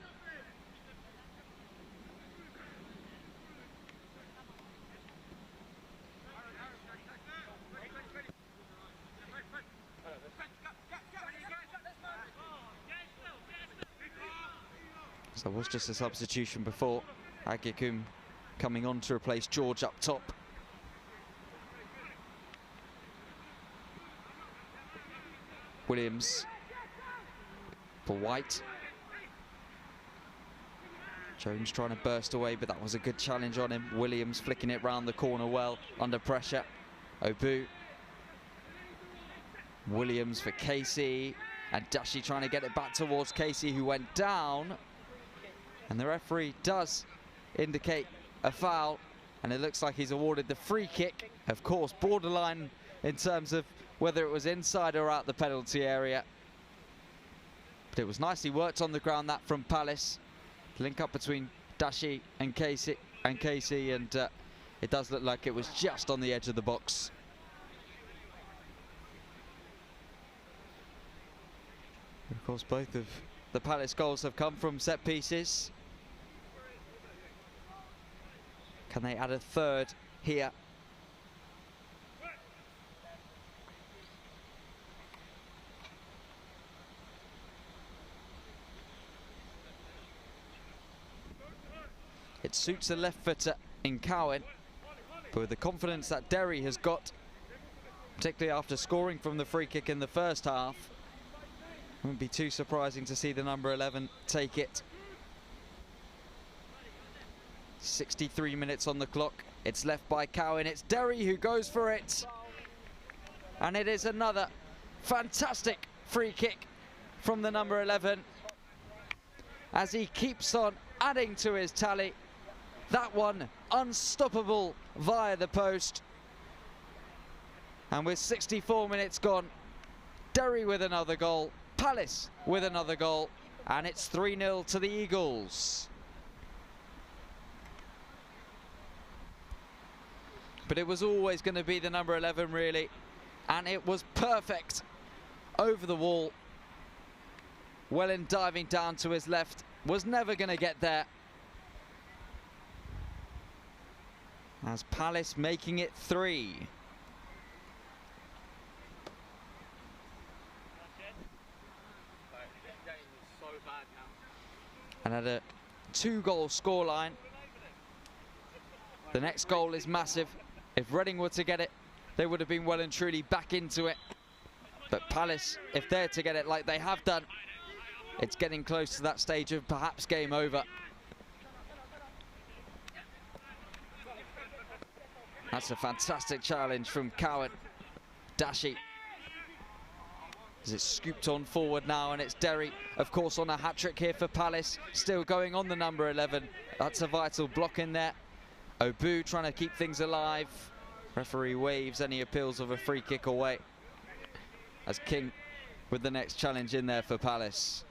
So it was just a substitution before. Agikum coming on to replace George up top. Williams for White. Jones trying to burst away, but that was a good challenge on him. Williams flicking it round the corner well, under pressure. Obu. Williams for Casey. And Dashi trying to get it back towards Casey, who went down. And the referee does indicate a foul, and it looks like he's awarded the free kick. Of course, borderline in terms of whether it was inside or out the penalty area. But it was nicely worked on the ground, that from Palace. Link up between Dashi and Casey, and It does look like it was just on the edge of the box. Of course, both of the Palace goals have come from set pieces. Can they add a third here? It suits a left footer in Cowan, but with the confidence that Derry has got, particularly after scoring from the free kick in the first half, it wouldn't be too surprising to see the number 11 take it. 63 minutes on the clock. It's left by Cowan. It's Derry who goes for it. And it is another fantastic free kick from the number 11. As he keeps on adding to his tally. That one unstoppable via the post. And with 64 minutes gone, Derry with another goal, Palace with another goal, and it's 3-0 to the Eagles. But it was always going to be the number 11 really, and it was perfect over the wall. Welland diving down to his left, was never going to get there. As Palace making it 3. And at a 2-goal scoreline, the next goal is massive. If Reading were to get it, they would have been well and truly back into it. But Palace, if they're to get it like they have done, it's getting close to that stage of perhaps game over. That's a fantastic challenge from Cowan. Dashi. As it's scooped on forward now, and it's Derry, of course, on a hat-trick here for Palace. Still going on the number 11. That's a vital block in there. Obu trying to keep things alive. Referee waves any appeals of a free kick away. As King with the next challenge in there for Palace.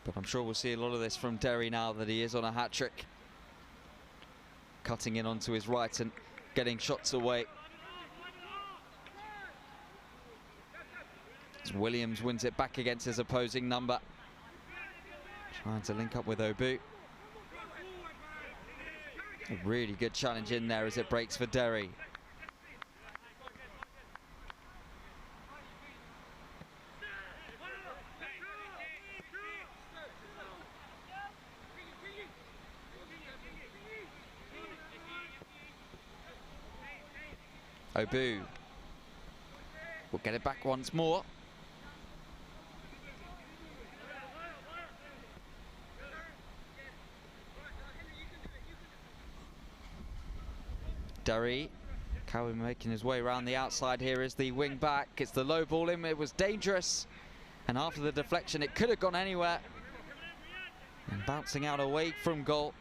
But I'm sure we'll see a lot of this from Derry now that he is on a hat-trick. Cutting in onto his right and getting shots away. As Williams wins it back against his opposing number. Trying to link up with Obu. A really good challenge in there as it breaks for Derry. Obu will get it back once more. Derry, Cowan making his way around the outside. Here is the wing back. It's the low ball in. It was dangerous. And after the deflection, it could have gone anywhere. And bouncing out away from goal,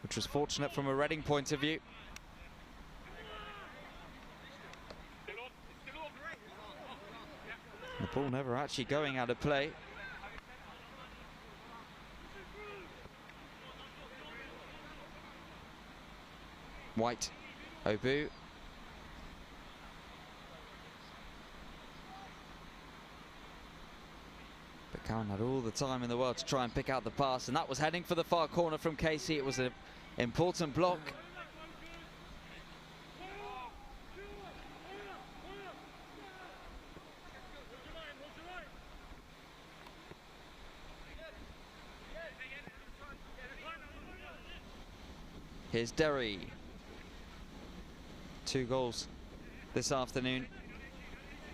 which was fortunate from a Reading point of view. The ball never actually going out of play. White, Obu. But Cowan had all the time in the world to try and pick out the pass, and that was heading for the far corner from Casey. It was an important block. Here's Derry. 2 goals this afternoon.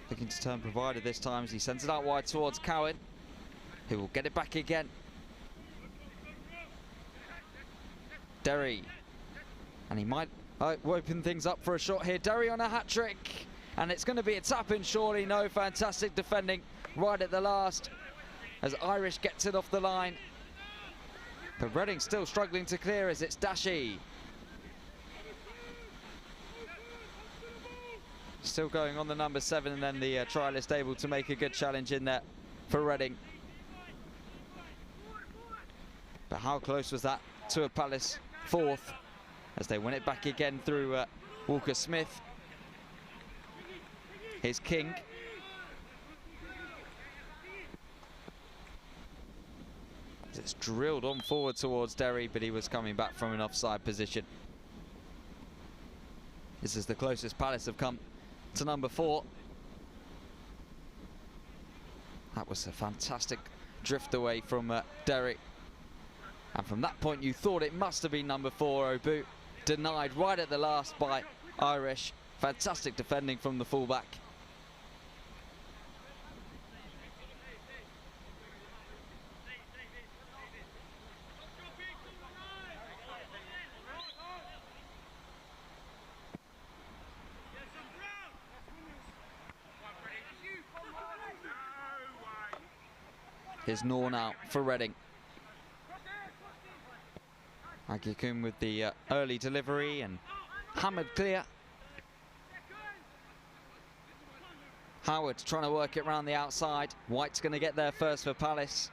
Looking to turn provider this time as he sends it out wide towards Cowan, who will get it back again. Derry. And he might open things up for a shot here. Derry on a hat-trick. And it's going to be a tap-in, surely. No, fantastic defending right at the last as Irish gets it off the line. But Reading still struggling to clear as it's Dashi. Still going on the number 7, and then the trialist able to make a good challenge in there for Reading. But how close was that to a Palace fourth as they win it back again through Walker Smith. Here's King. It's drilled on forward towards Derry, but he was coming back from an offside position. This is the closest Palace have come to number 4. That was a fantastic drift away from Derry. And from that point you thought it must have been number 4, Obu. Denied right at the last by Irish. Fantastic defending from the fullback. Here's Norn out for Reading. Agikun with the early delivery and hammered clear. Howard trying to work it around the outside. White's going to get there first for Palace.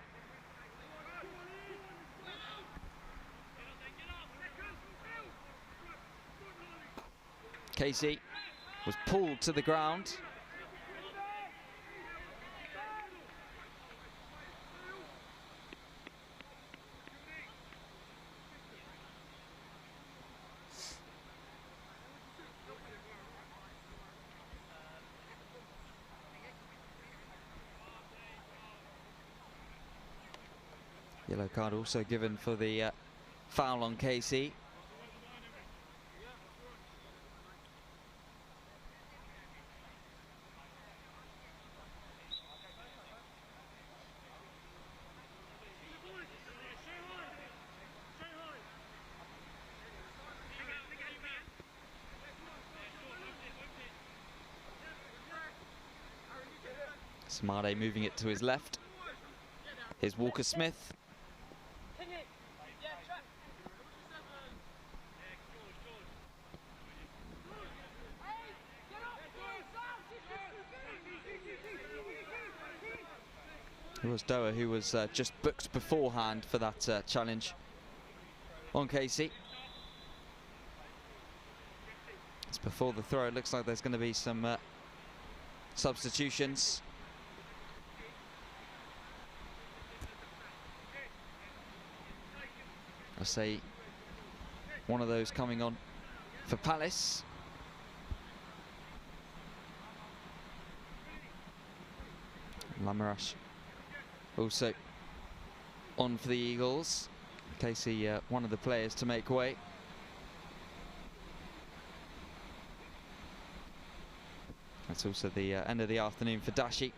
Casey was pulled to the ground. Yellow card also given for the foul on Casey. Smade moving it to his left. Here's Walker Smith. It was Doa who was just booked beforehand for that challenge on Casey. It's before the throw. It looks like there's going to be some substitutions. I say one of those coming on for Palace. Lamarash also on for the Eagles. Casey, one of the players to make way. That's also the end of the afternoon for Dashi.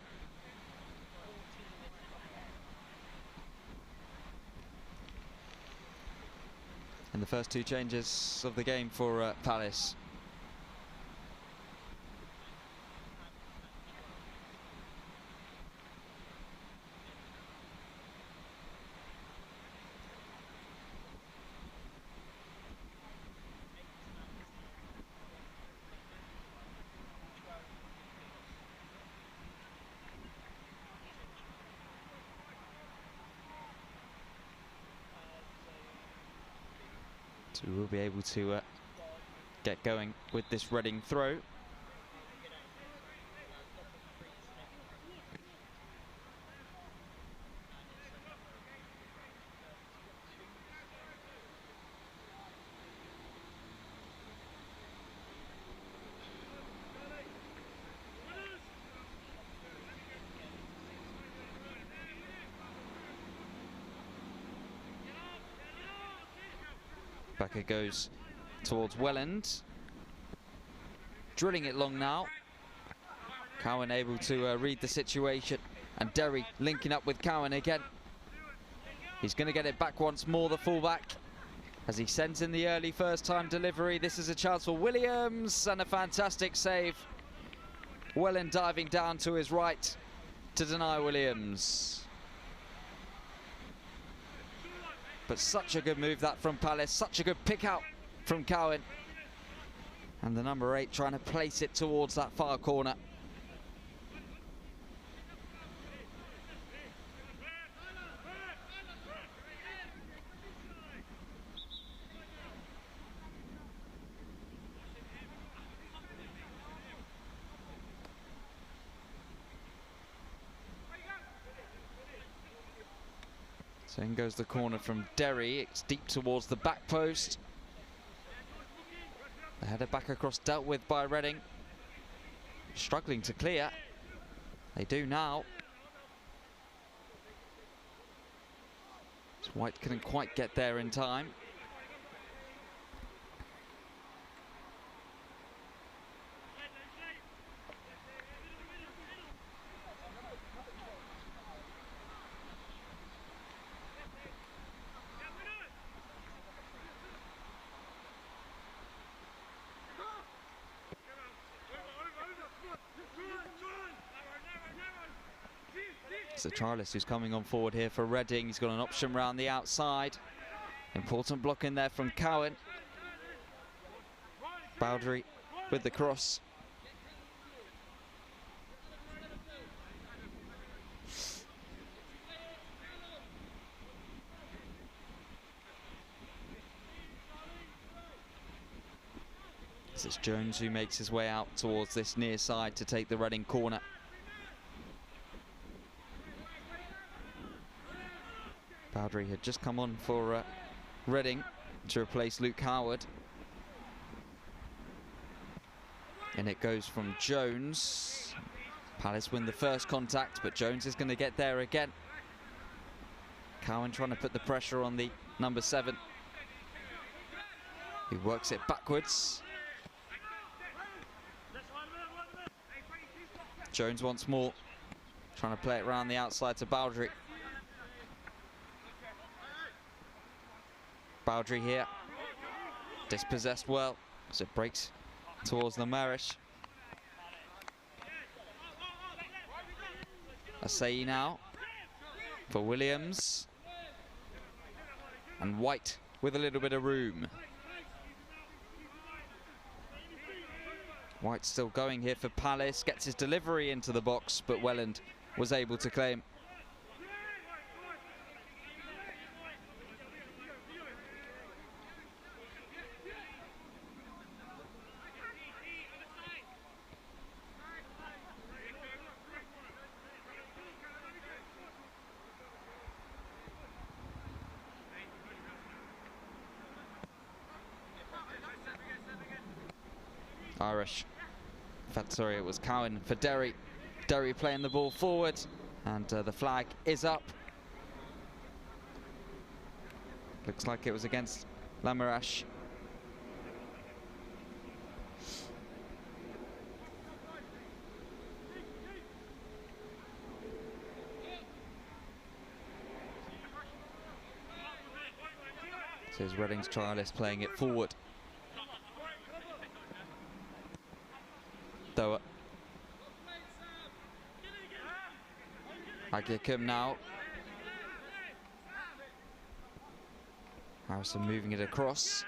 And the first 2 changes of the game for Palace. So we'll be able to get going with this Reading throw. Back it goes towards Welland. Drilling it long now. Cowan able to read the situation. And Derry linking up with Cowan again. He's going to get it back once more, the fullback. As he sends in the early first time delivery. This is a chance for Williams and a fantastic save. Welland diving down to his right to deny Williams. But such a good move that from Palace, such a good pick out from Cowan. And the number 8 trying to place it towards that far corner. So in goes the corner from Derry. It's deep towards the back post. The header back across, dealt with by Reading. Struggling to clear. They do now. So White couldn't quite get there in time. So Charles, who's coming on forward here for Reading, he's got an option round the outside. Important block in there from Cowan. Bowdry with the cross. This is Jones who makes his way out towards this near side to take the Reading corner. Bowdry had just come on for Reading to replace Luke Howard. And it goes from Jones. Palace win the first contact, but Jones is going to get there again. Cowan trying to put the pressure on the number 7. He works it backwards. Jones once more, trying to play it around the outside to Bowdry. Bowdry here, dispossessed well, as it breaks towards the Marish. Asai now for Williams. And White with a little bit of room. White still going here for Palace, gets his delivery into the box, but Welland was able to claim. Irish. In fact, sorry, it was Cowan for Derry. Derry playing the ball forward, and the flag is up. Looks like it was against Lamarash. So here's Reading's trialist playing it forward. Agiakim now. Harrison moving it across.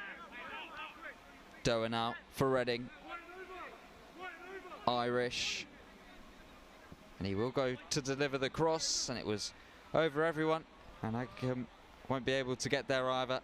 Doa now for Reading. Irish. And he will go to deliver the cross, and it was over everyone. And Agiakim won't be able to get there either.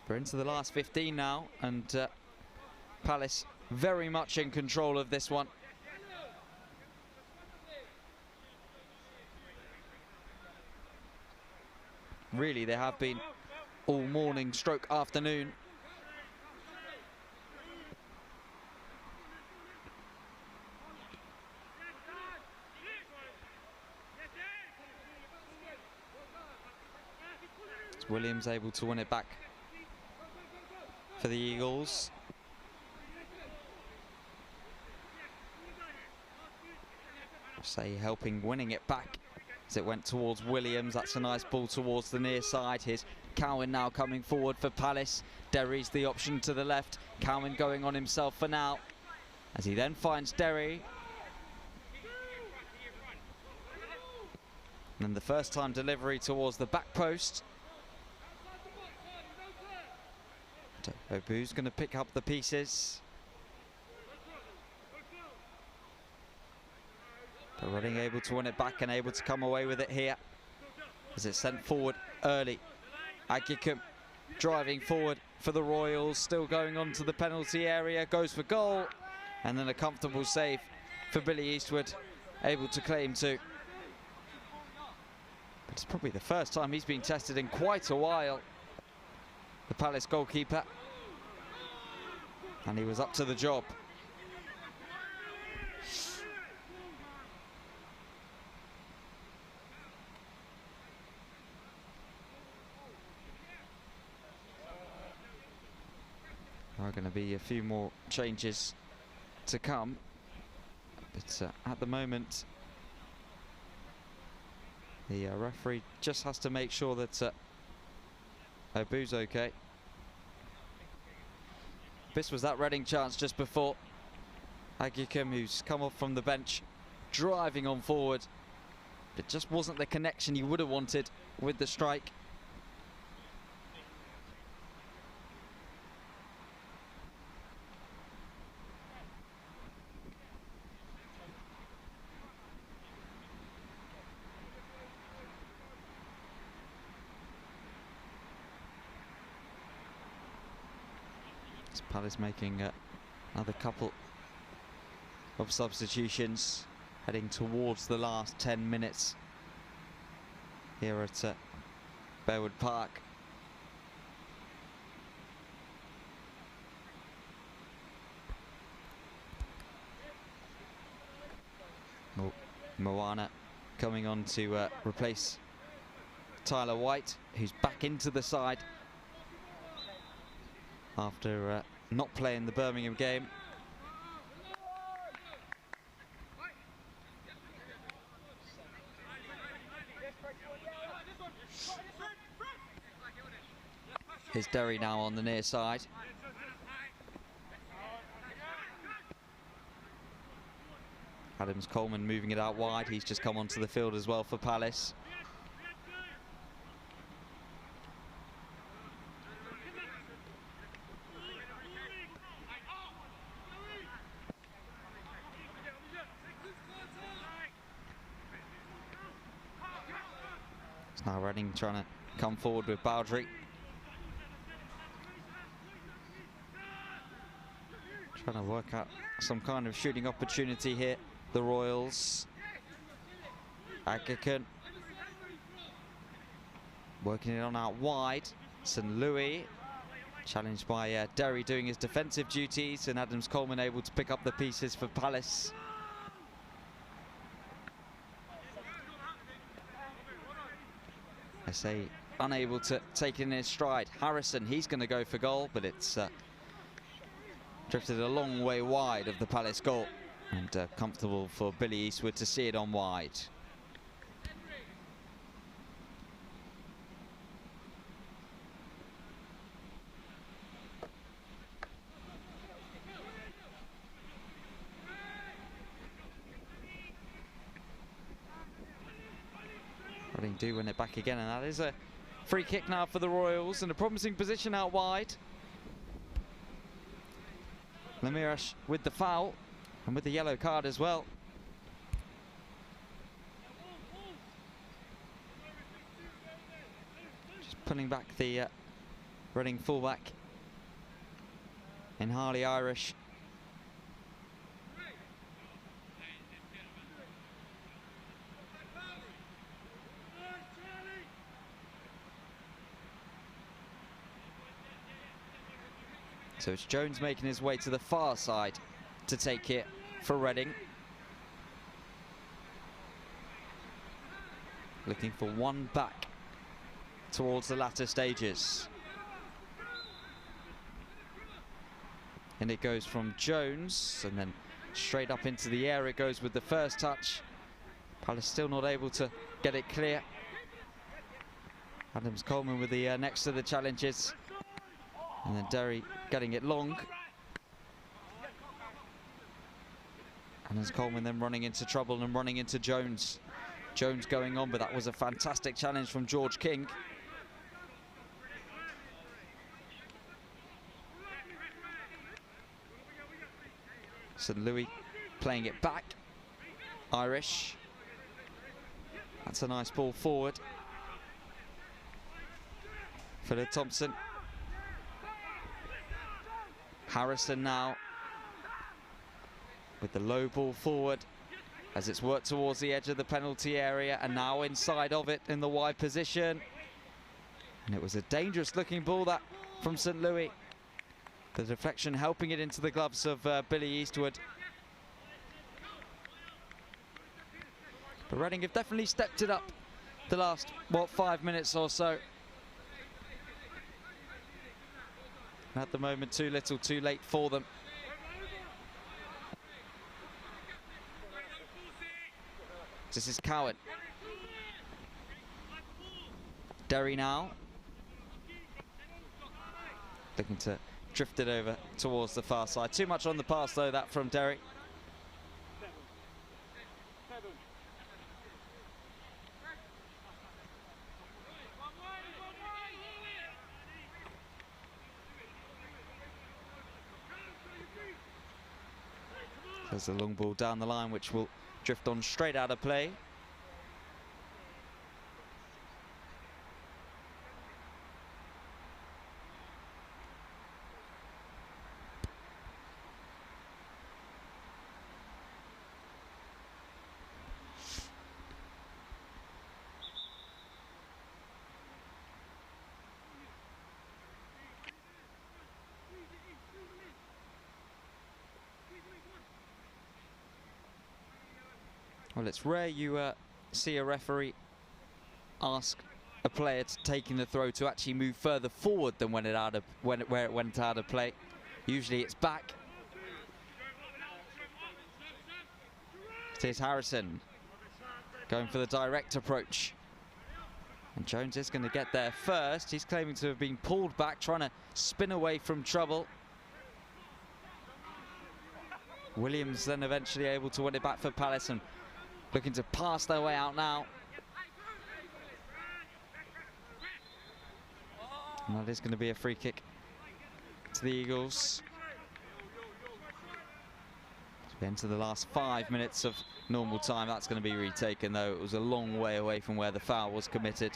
We're into the last 15 now, and Palace very much in control of this one. Really, they have been all morning stroke afternoon. It's Williams able to win it back for the Eagles. Say helping winning it back as it went towards Williams. That's a nice ball towards the near side. Here's Cowan now coming forward for Palace. Derry's the option to the left. Cowan going on himself for now, as he then finds Derry. And the first time delivery towards the back post. Who's going to pick up the pieces? But Reading able to win it back and able to come away with it here, as it's sent forward early. Agyekum driving forward for the Royals, still going on to the penalty area, goes for goal, and then a comfortable save for Billy Eastwood, able to claim two. But it's probably the first time he's been tested in quite a while, the Palace goalkeeper, and he was up to the job. There are going to be a few more changes to come, but at the moment the referee just has to make sure that Obu's okay. This was that Reading chance just before. Agyekum, who's come off from the bench, driving on forward. It just wasn't the connection you would have wanted with the strike. Palace making another couple of substitutions, heading towards the last 10 minutes here at Bearwood Park. Moana coming on to replace Tyler White, who's back into the side after not playing the Birmingham game. Here's Derry now on the near side. Adams Coleman moving it out wide. He's just come onto the field as well for Palace. Now Reading trying to come forward with Bowdry. Trying to work out some kind of shooting opportunity here, the Royals. Agyekum working it on out wide. St. Louis challenged by Derry doing his defensive duties, and Adams Coleman able to pick up the pieces for Palace. I say unable to take it in his stride. Harrison, he's going to go for goal, but it's drifted a long way wide of the Palace goal, and comfortable for Billy Eastwood to see it on wide. Reading do win it back again, and that is a free kick now for the Royals, and a promising position out wide. Lemirash with the foul and with the yellow card as well. Just pulling back the Reading fullback in Harley Irish. So it's Jones making his way to the far side to take it for Reading. Looking for one back towards the latter stages. And it goes from Jones, and then straight up into the air it goes with the first touch Palace still not able to get it clear. Adams Coleman with the next to the challenges. And then Derry getting it long. Adams Coleman then running into trouble and running into Jones. Jones going on, but that was a fantastic challenge from George King. St Louis playing it back. Irish. That's a nice ball forward. Philip Thompson. Harrison now with the low ball forward as it's worked towards the edge of the penalty area and now inside of it in the wide position. And it was a dangerous looking ball that from St Louis. The deflection helping it into the gloves of Billy Eastwood. But Reading have definitely stepped it up the last, what, 5 minutes or so. At the moment, too little, too late for them. This is Cowan. Derry now. Looking to drift it over towards the far side. Too much on the pass, though, that from Derry. There's a long ball down the line, which will drift on straight out of play. Well, it's rare you see a referee ask a player taking the throw to actually move further forward than when it went out of play. Usually it's back. Here's Harrison going for the direct approach. And Jones is going to get there first. He's claiming to have been pulled back, trying to spin away from trouble. Williams then eventually able to win it back for Palace and looking to pass their way out now. And that is going to be a free kick to the Eagles. As we enter the last 5 minutes of normal time, that's going to be retaken, though. It was a long way away from where the foul was committed.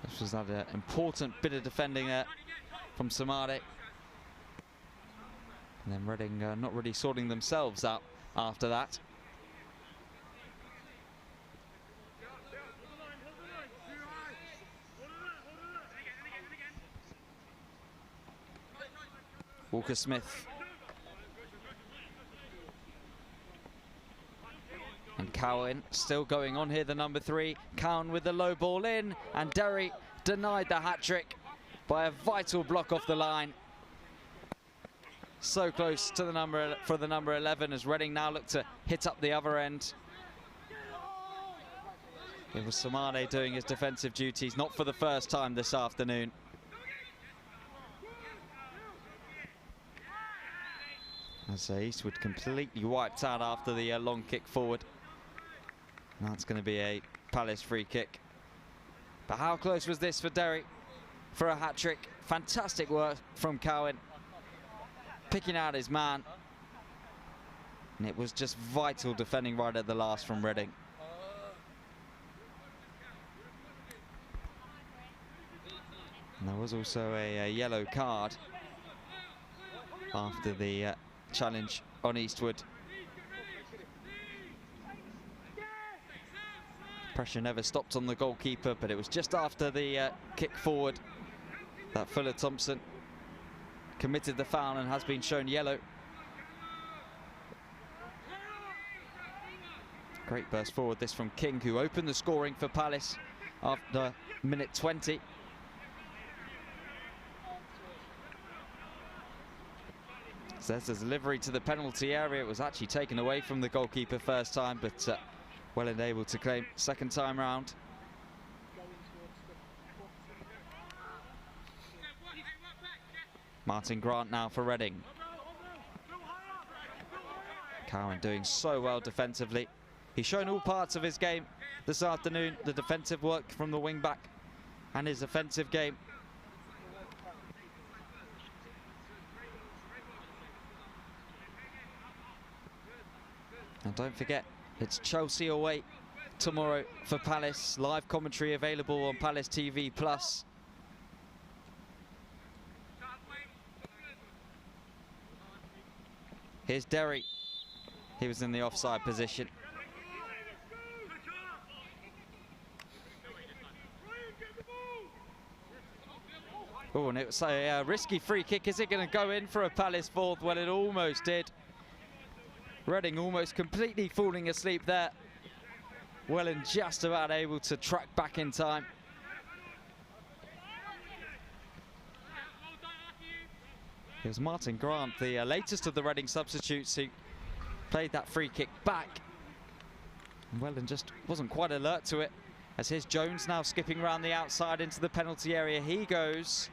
This was that important bit of defending there from Samade. And then Reading not really sorting themselves out after that. Walker Smith. And Cowan still going on here, the number 3. Cowan with the low ball in, and Derry denied the hat-trick by a vital block off the line. So close to the number 11 as Reading now look to hit up the other end. It was Samade doing his defensive duties, not for the first time this afternoon. As Eastwood completely wiped out after the long kick forward. And that's going to be a Palace free kick. But how close was this for Derry for a hat-trick? Fantastic work from Cowan, picking out his man. And it was just vital defending right at the last from Reading. And there was also a yellow card after the challenge on Eastwood. Pressure never stopped on the goalkeeper, but it was just after the kick forward that Philip Thompson committed the foul and has been shown yellow. Great burst forward this from King, who opened the scoring for Palace after minute 20. There's a delivery to the penalty area. It was actually taken away from the goalkeeper first time, but well able to claim second time round. Martin Grant now for Reading. Cowan doing so well defensively. He's shown all parts of his game this afternoon, the defensive work from the wing back and his offensive game. And don't forget, it's Chelsea away tomorrow for Palace. Live commentary available on Palace TV Plus. Here's Derry. He was in the offside position. Oh, and it was a risky free kick. Is it going to go in for a Palace fourth? Well, it almost did. Reading almost completely falling asleep there. Welland just about able to track back in time. It was Martin Grant, the latest of the Reading substitutes, who played that free kick back. Welland just wasn't quite alert to it. As here's Jones now skipping around the outside into the penalty area. He goes.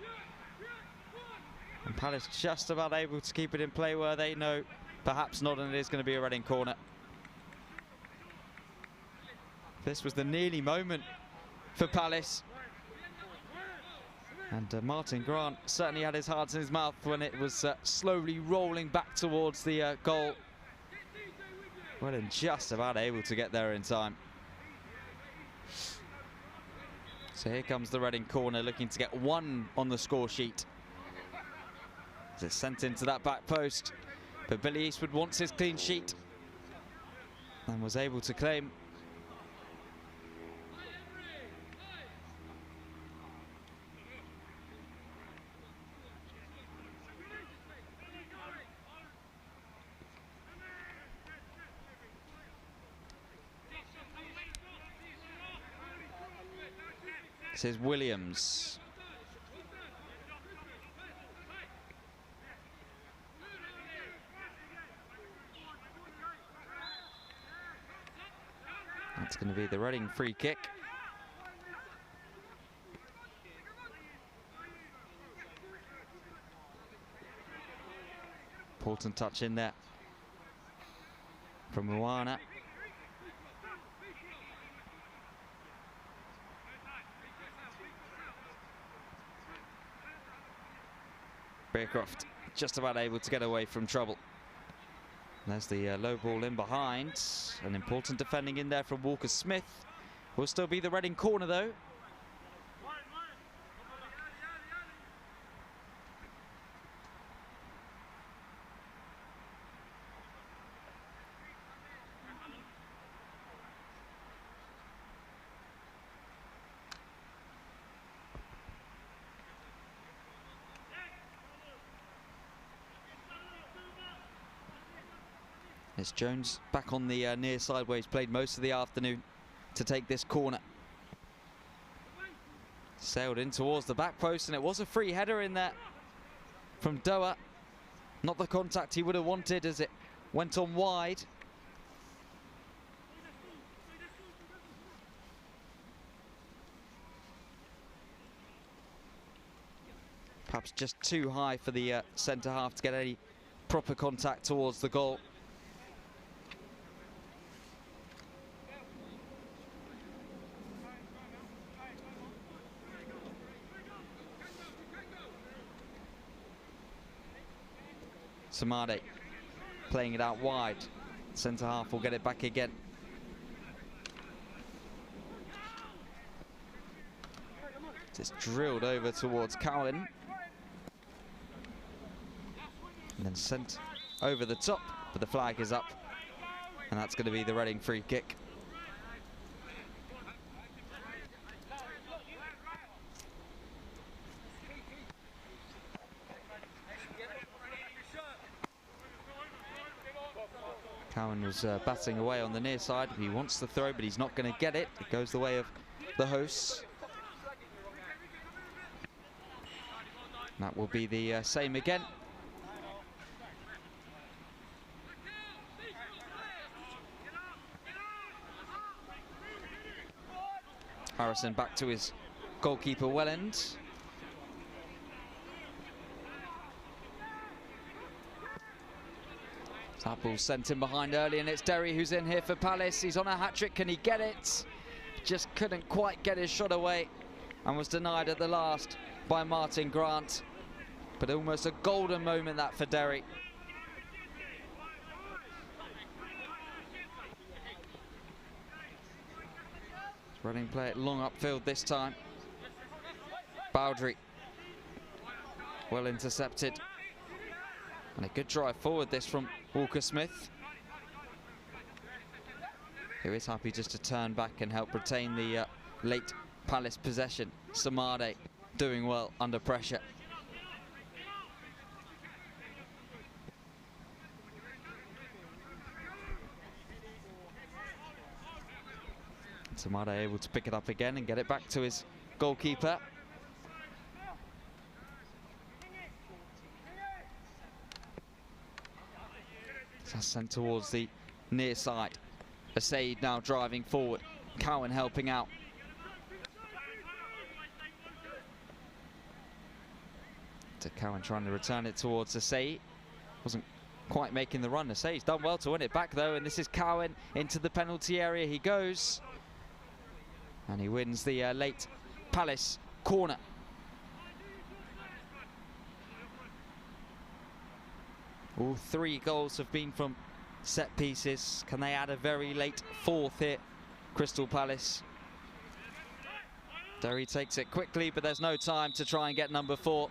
And Palace just about able to keep it in play where they know perhaps not, and it is going to be a Reading corner. This was the nearly moment for Palace. And Martin Grant certainly had his heart in his mouth when it was slowly rolling back towards the goal. Well, and just about able to get there in time. So here comes the Reading corner, looking to get one on the score sheet. It's sent into that back post, but Billy Eastwood wants his clean sheet and was able to claim. This is Williams. That's going to be the Reading free kick. Important touch in there from Moana. Bearcroft just about able to get away from trouble. And there's the low ball in behind. An important defending in there from Walker Smith. Will still be the Reading corner though. It's Jones back on the near side where he's played most of the afternoon to take this corner. Sailed in towards the back post, and it was a free header in there from Doa. Not the contact he would have wanted as it went on wide. Perhaps just too high for the centre half to get any proper contact towards the goal. Samade playing it out wide. Centre half will get it back again. Just drilled over towards Cowan. And then sent over the top, but the flag is up. And that's going to be the Reading free kick. Cowan was batting away on the near side. He wants the throw, but he's not going to get it. It goes the way of the hosts. That will be the same again. Harrison back to his goalkeeper Welland. That ball sent in behind early, and it's Derry who's in here for Palace. He's on a hat-trick. Can he get it? Just couldn't quite get his shot away and was denied at the last by Martin Grant. But almost a golden moment that for Derry. Running play it long upfield this time. Bowdry. Well intercepted. And a good drive forward this from Walker Smith, who is happy just to turn back and help retain the late Palace possession. Samade doing well under pressure. Samade able to pick it up again and get it back to his goalkeeper. That's sent towards the near side. Asaid now driving forward. Cowan helping out. To Cowan trying to return it towards Asaid. Wasn't quite making the run. Asaid's done well to win it back though, and this is Cowan into the penalty area. He goes. And he wins the late Palace corner. All 3 goals have been from set pieces. Can they add a very late 4th here? Crystal Palace. Derry takes it quickly, but there's no time to try and get number 4.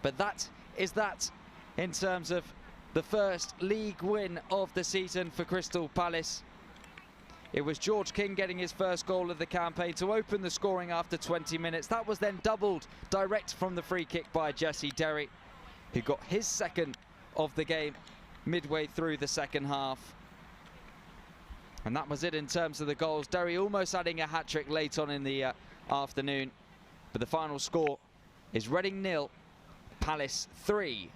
But that is that in terms of the first league win of the season for Crystal Palace. It was George King getting his first goal of the campaign to open the scoring after 20 minutes. That was then doubled direct from the free kick by Jesse Derry, who got his second of the game midway through the second half. And that was it in terms of the goals. Derry almost adding a hat-trick late on in the afternoon. But the final score is Reading 0, Palace 3.